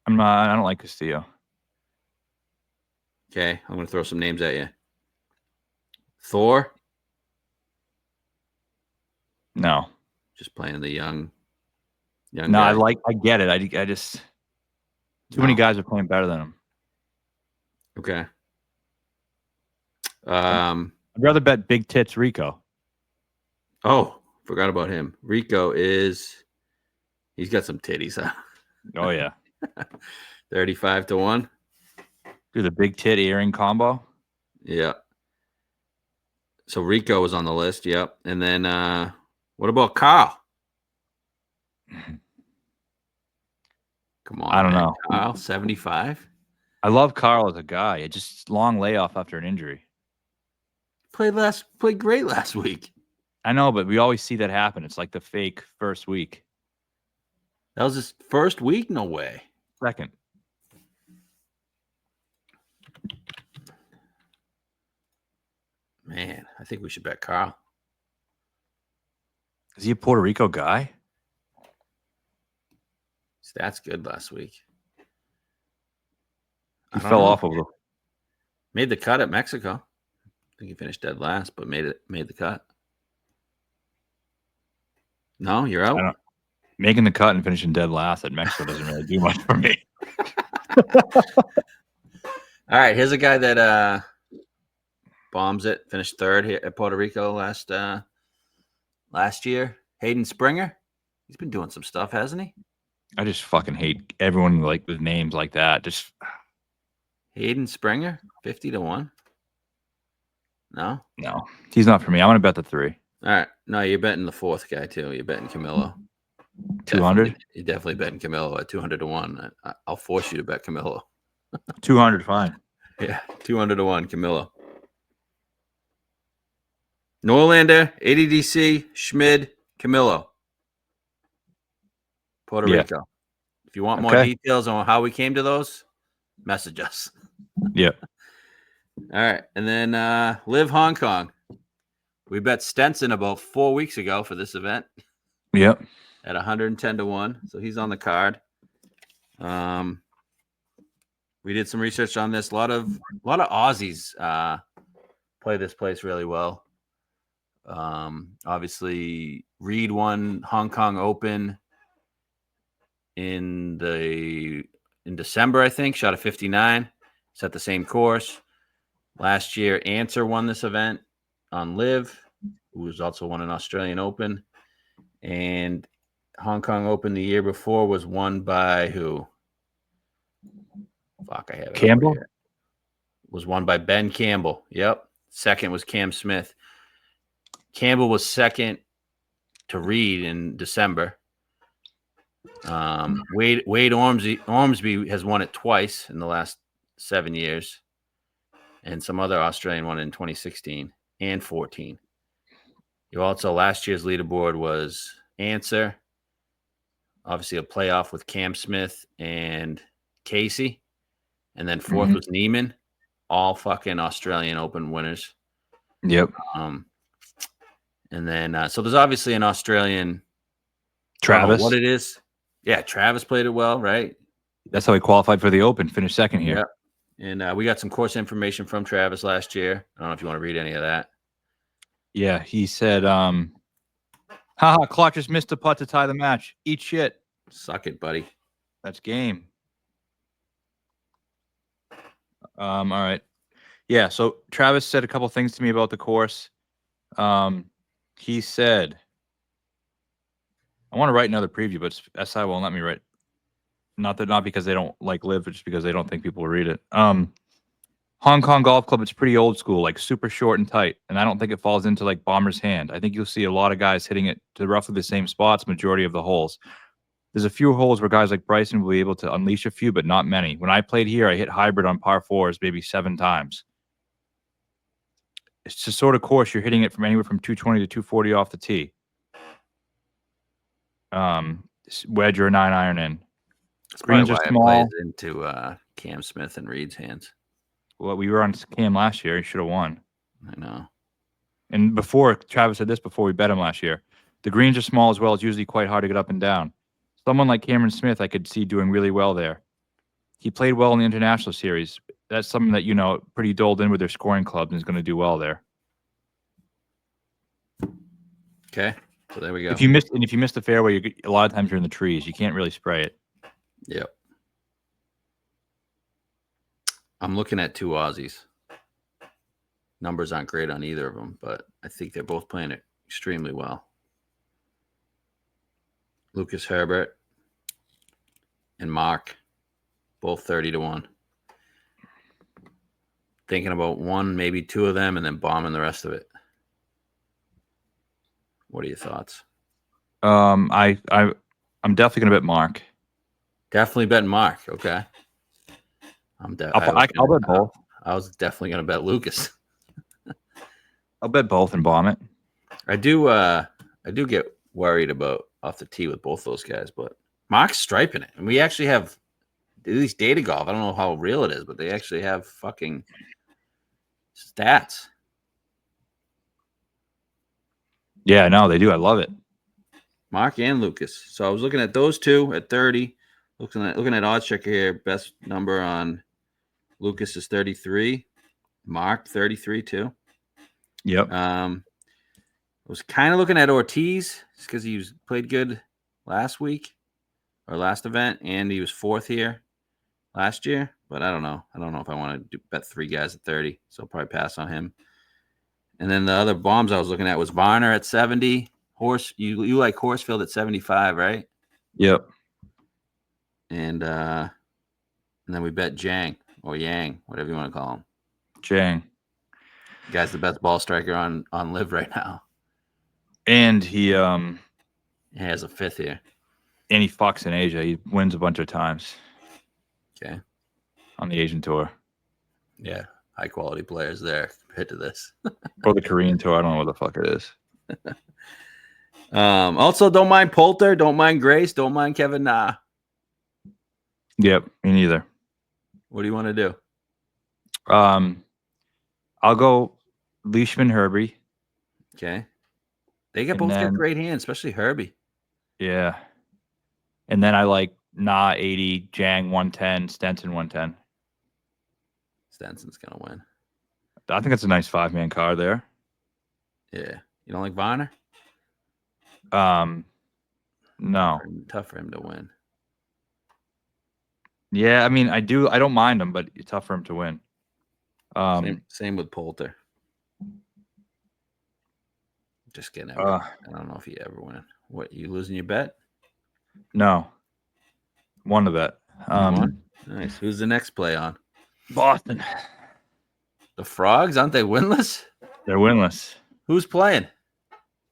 A: I'm not. I don't like Castillo.
B: Okay. I'm going to throw some names at you. Thor?
A: No.
B: Just playing the young
A: No,
B: guy.
A: I get it. I just too many guys are playing better than him.
B: Okay.
A: I'd rather bet Big Tits Rico.
B: Oh, forgot about him. Rico he's got some titties, huh?
A: Oh yeah.
B: 35-1.
A: Do the big tit earring combo.
B: Yeah. So Rico was on the list. Yep. And then what about Carl? Come on.
A: I don't know.
B: Carl, 75.
A: I love Carl as a guy. It just long layoff after an injury.
B: Played great last week.
A: I know, but we always see that happen. It's like the fake first week.
B: That was his first week? No way.
A: Second.
B: Man, I think we should bet Carl.
A: Is he a Puerto Rico guy?
B: Stats good last week.
A: He fell off over the.
B: Made the cut at Mexico. think he finished dead last, but made the cut. No, you're out.
A: Making the cut and finishing dead last at Mexico doesn't really do much for me.
B: All right, here's a guy that bombs it. Finished third here at Puerto Rico last year. Hayden Springer. He's been doing some stuff, hasn't he?
A: I just fucking hate everyone like with names like that. Just
B: Hayden Springer, 50-1. No,
A: he's not for me. I'm gonna bet the 3.
B: All right, no, you're betting the fourth guy too. You're betting Camilo.
A: 200.
B: You're definitely betting Camilo at 200-1. I'll force you to bet Camilo.
A: 200, fine.
B: Yeah, 200-1, Camilo. Norlander, ADDC, Schmid, Camilo. Puerto Rico. If you want more details on how we came to those, message us.
A: Yep.
B: All right. And then LIV Hong Kong. We bet Stenson about 4 weeks ago for this event.
A: Yep.
B: At 110-1. So he's on the card. We did some research on this. A lot of Aussies play this place really well. Obviously, Reed won Hong Kong Open in December, I think. Shot a 59. It's at the same course. Last year, Answer won this event on LIV, who was also won an Australian Open. And Hong Kong Open the year before was won by who? Fuck, I have it.
A: Campbell?
B: Was won by Ben Campbell. Yep. Second was Cam Smith. Campbell was second to Reed in December. Wade Ormsby has won it twice in the last 7 years. And some other Australian won in 2016 and 14. You also, last year's leaderboard was Answer. Obviously a playoff with Cam Smith and Casey. And then fourth was Neiman. All fucking Australian Open winners.
A: Yep.
B: And then, so there's obviously an Australian.
A: Travis.
B: What it is. Yeah, Travis played it well, right?
A: That's how he qualified for the Open. Finished second here.
B: Yeah. And we got some course information from Travis last year. I don't know if you want to read any of that.
A: Yeah, he said, haha, Clark just missed a putt to tie the match. Eat shit.
B: Suck it, buddy.
A: That's game. All right. Yeah, so Travis said a couple things to me about the course. He said, I want to write another preview, but SI won't let me write. Not because they don't like LIV, but just because they don't think people will read it. Hong Kong Golf Club, it's pretty old school, like super short and tight, and I don't think it falls into like Bomber's hand. I think you'll see a lot of guys hitting it to roughly the same spots majority of the holes. There's a few holes where guys like Bryson will be able to unleash a few, but not many. When I played here, I hit hybrid on par 4s maybe 7 times. It's the sort of course you're hitting it from anywhere from 220 to 240 off the tee. Wedge or a 9-iron in.
B: Greens are small. It plays into Cam Smith and Reed's hands.
A: Well, we were on Cam last year. He should have won.
B: I know.
A: And before, Travis said this before we bet him last year. The greens are small as well. It's usually quite hard to get up and down. Someone like Cameron Smith, I could see doing really well there. He played well in the International Series. That's something that, you know, pretty doled in with their scoring clubs and is going to do well there.
B: Okay. So there we go.
A: If you miss the fairway, a lot of times you're in the trees. You can't really spray it.
B: Yep. I'm looking at 2 Aussies. Numbers aren't great on either of them, but I think they're both playing it extremely well. Lucas Herbert and Mark, both 30-1. Thinking about one, maybe 2 of them, and then bombing the rest of it. What are your thoughts?
A: I'm definitely gonna bet Mark.
B: Definitely betting Mark. Okay. I'll
A: bet both.
B: I was definitely gonna bet Lucas.
A: I'll bet both and bomb it.
B: I do get worried about off the tee with both those guys, but Mark's striping it, and we actually have at least data golf. I don't know how real it is, but they actually have fucking stats.
A: Yeah, no, they do. I love it.
B: Mark and Lucas. So I was looking at those 2 at 30. Looking at odds checker here. Best number on Lucas is 33. Mark 33 too.
A: Yep.
B: I was kind of looking at Ortiz because he played good last week or last event, and he was 4th here last year. But I don't know. I don't know if I want to bet 3 guys at 30, so I'll probably pass on him. And then the other bombs I was looking at was Varner at 70. You like Horsfield at 75, right?
A: Yep.
B: And then we bet Jang or Yang, whatever you want to call him.
A: Jang.
B: Guy's the best ball striker on LIV right now.
A: And he
B: has a 5th here.
A: And he fucks in Asia. He wins a bunch of times.
B: Okay.
A: On the Asian tour.
B: Yeah. High quality players there compared to this.
A: Or the Korean tour. I don't know what the fuck it is.
B: Also, don't mind Poulter. Don't mind Grace. Don't mind Kevin Na.
A: Yep. Me neither.
B: What do you want to do?
A: I'll go Leishman, Herbie.
B: Okay. They both got great hands, especially Herbie.
A: Yeah. And then I like Na 80, Jang 110, Stenson 110.
B: Stenson's going to win.
A: I think that's a nice 5-man card there.
B: Yeah. You don't like Varner?
A: No.
B: Tough for him to win.
A: Yeah, I mean, I don't mind him, but it's tough for him to win.
B: Same with Poulter. Just kidding. I don't know if he ever win. What, you losing your bet?
A: No. Won the bet.
B: Nice. Who's the next play on?
A: Boston.
B: The Frogs? Aren't they winless?
A: They're winless.
B: Who's playing?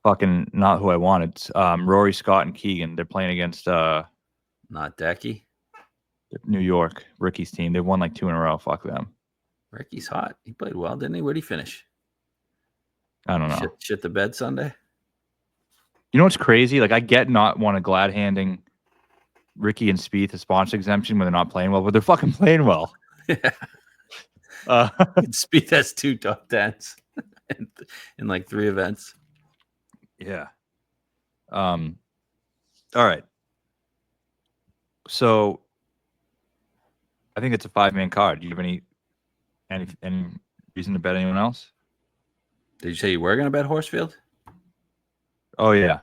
A: Fucking not who I wanted. Rory, Scott, and Keegan. They're playing against
B: not Decky.
A: New York. Ricky's team. They've won like 2 in a row. Fuck them.
B: Ricky's hot. He played well, didn't he? Where'd he finish?
A: I don't know.
B: Shit the bed Sunday.
A: You know what's crazy? Like, I get not want to glad handing Ricky and Spieth a sponsor exemption when they're not playing well, but they're fucking playing well.
B: Yeah. Spieth has 2 top 10s in like 3 events.
A: Yeah. All right. So I think it's a 5-man card. Do you have any reason to bet anyone else?
B: Did you say you were going to bet Horsfield?
A: Oh yeah.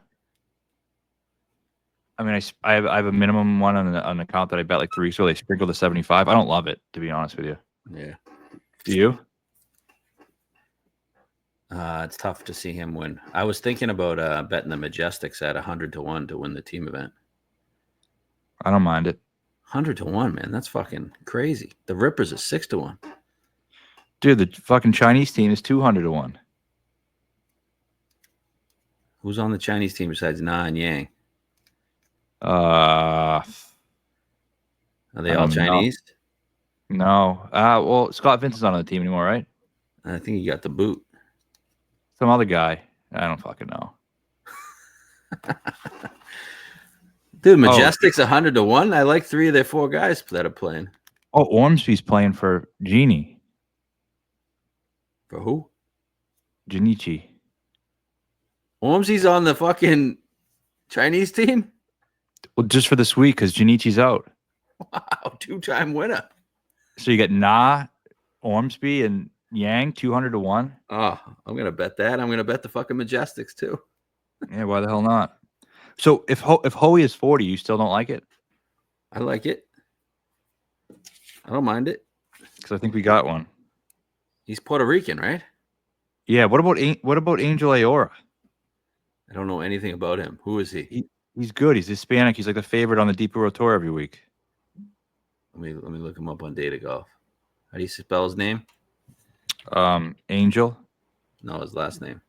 A: I mean, I have a minimum one on an account that I bet like 3 weeks ago. They sprinkled the 75. I don't love it, to be honest with you.
B: Yeah.
A: Do you?
B: It's tough to see him win. I was thinking about betting the Majestics at 100-1 to win the team event.
A: I don't mind it.
B: 100-1, man. That's fucking crazy. The Rippers are 6-1.
A: Dude, the fucking Chinese team is 200-1.
B: Who's on the Chinese team besides Na and Yang?
A: Are
B: they all Chinese?
A: No. Well, Scott Vincent's not on the team anymore, right?
B: I think he got the boot.
A: Some other guy. I don't fucking know.
B: Dude, Majestic's 100-1. I like 3 of their 4 guys that are playing.
A: Oh, Ormsby's playing for Genie.
B: For who?
A: Jinichi.
B: Ormsby's on the fucking Chinese team?
A: Well, just for this week, because Jinichi's out.
B: Wow, 2-time winner.
A: So you get Na, Ormsby, and Yang 200-1.
B: Oh, I'm gonna bet that. I'm gonna bet the fucking Majestics too.
A: Yeah, why the hell not? So if Hoey is 40, you still don't like it?
B: I like it. I don't mind it.
A: Because I think we got one.
B: He's Puerto Rican, right?
A: Yeah. What about Angel Ayora?
B: I don't know anything about him. Who is he?
A: He's good. He's Hispanic. He's like the favorite on the Deep World Tour every week.
B: Let me look him up on Data Golf. How do you spell his name?
A: Angel.
B: No, his last name.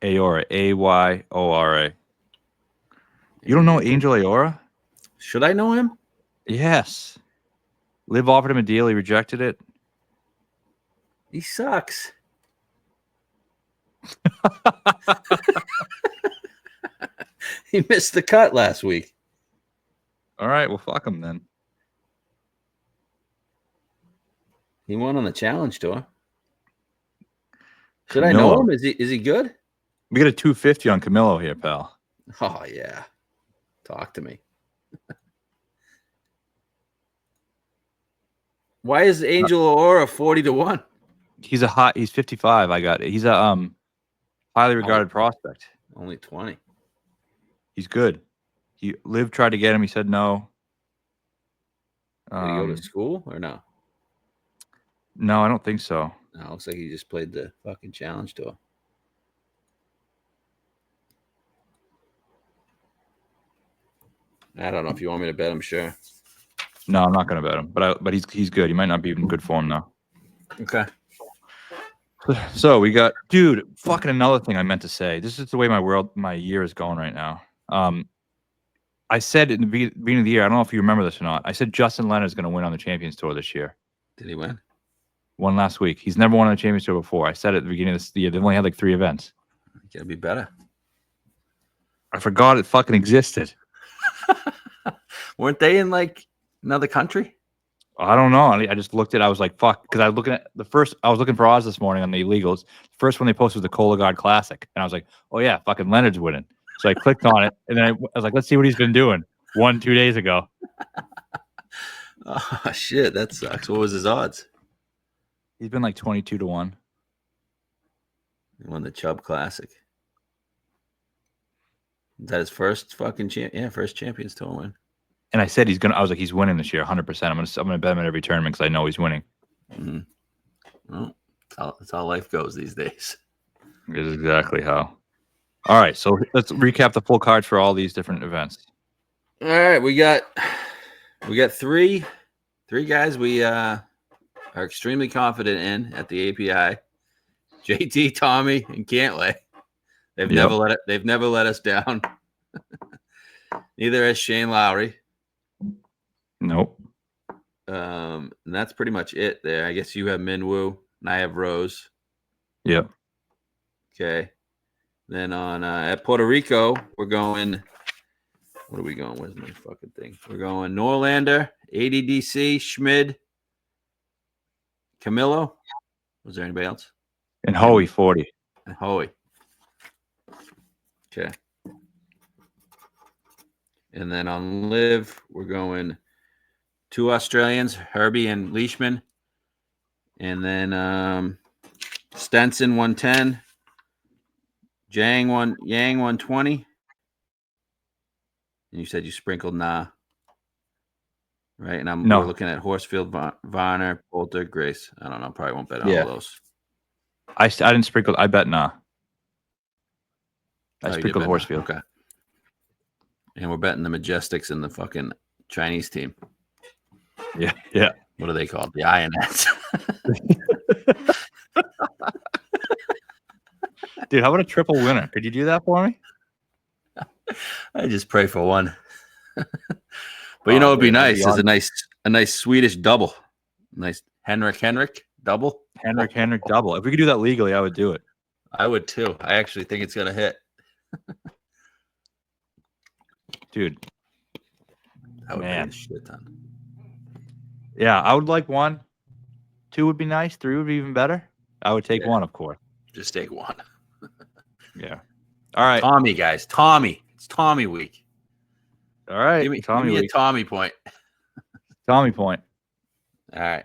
A: Ayora. Ayora. You don't know Angel Ayora?
B: Should I know him?
A: Yes. Liv offered him a deal. He rejected it.
B: He sucks. He missed the cut last week.
A: All right. Well, fuck him then.
B: He won on the Challenge Tour. Should I know him? Is he good?
A: We got a 250 on Camilo here, pal.
B: Oh, yeah. Talk to me. Why is Angel Ayora 40-1?
A: He's 55. I got it. He's a highly regarded prospect.
B: Only 20.
A: He's good. LIV tried to get him. He said no.
B: Did he go to school or no?
A: No, I don't think so.
B: No, looks like he just played the fucking challenge tour. I don't know if you want me to bet him. Sure.
A: No, I'm not going to bet him. But he's good. He might not be in good form now.
B: Okay.
A: So we got, dude. Fucking another thing I meant to say. This is the way my year is going right now. I said in the beginning of the year, I don't know if you remember this or not. I said Justin Leonard's going to win on the Champions Tour this year.
B: Did he win?
A: Won last week. He's never won on the Champions Tour before. I said it at the beginning of this year. They've only had like 3 events.
B: You gotta be better.
A: I forgot it fucking existed.
B: Weren't they in like another country?
A: I don't know. I just looked at. I was like, "Fuck," because I was looking at the first. I was looking for odds this morning on the illegals. The first one they posted was the Colagard Classic, and I was like, "Oh yeah, fucking Leonard's winning." So I clicked on it, and then I was like, "Let's see what he's been doing." 2 days ago.
B: Oh shit, that sucks. What was his odds?
A: He's been like 22-1.
B: He won the Chubb Classic. Is that his first fucking first Champions Tour win?
A: And I said I was like, he's winning this year, 100%. I'm gonna bet him at every tournament because I know he's winning.
B: Mm-hmm. Well, that's how life goes these days.
A: It is exactly how. All right, so let's recap the full cards for all these different events.
B: All right, we got three guys we are extremely confident in at the API. JT, Tommy, and Cantlay. They've never let us down. Neither has Shane Lowry.
A: Nope.
B: And that's pretty much it there. I guess you have Minwoo and I have Rose.
A: Yep.
B: Okay. Then on at Puerto Rico, we're going. What are we going? Where's my fucking thing? We're going Norlander, ADDC, Schmid, Camilo. Was there anybody else?
A: And Hoey 40.
B: And Hoey. Okay. And then on LIV, we're going 2 Australians, Herbie and Leishman. And then Stenson 110, Yang 120. And you said you sprinkled Nah. Right? And we're looking at Horsfield, Varner, Poulter, Grace. I don't know. Probably won't bet on all those.
A: I didn't sprinkle. I bet Nah. I sprinkled Horsfield.
B: Okay. And we're betting the Majestics and the fucking Chinese team.
A: Yeah. Yeah.
B: What are they called? The INS.
A: Dude, how about a triple winner? Could you do that for me?
B: I just pray for one. But you know it'd be nice is a nice Swedish double. Nice Henrik double.
A: Henrik double. If we could do that legally, I would do it.
B: I would too. I actually think it's gonna hit.
A: Dude.
B: That would be a shit ton.
A: Yeah, I would like 1. 2 would be nice. 3 would be even better. I would take 1, of course.
B: Just take 1.
A: Yeah. All right.
B: Tommy, guys. Tommy. It's Tommy week.
A: All right.
B: Give me a Tommy point.
A: Tommy point.
B: All right.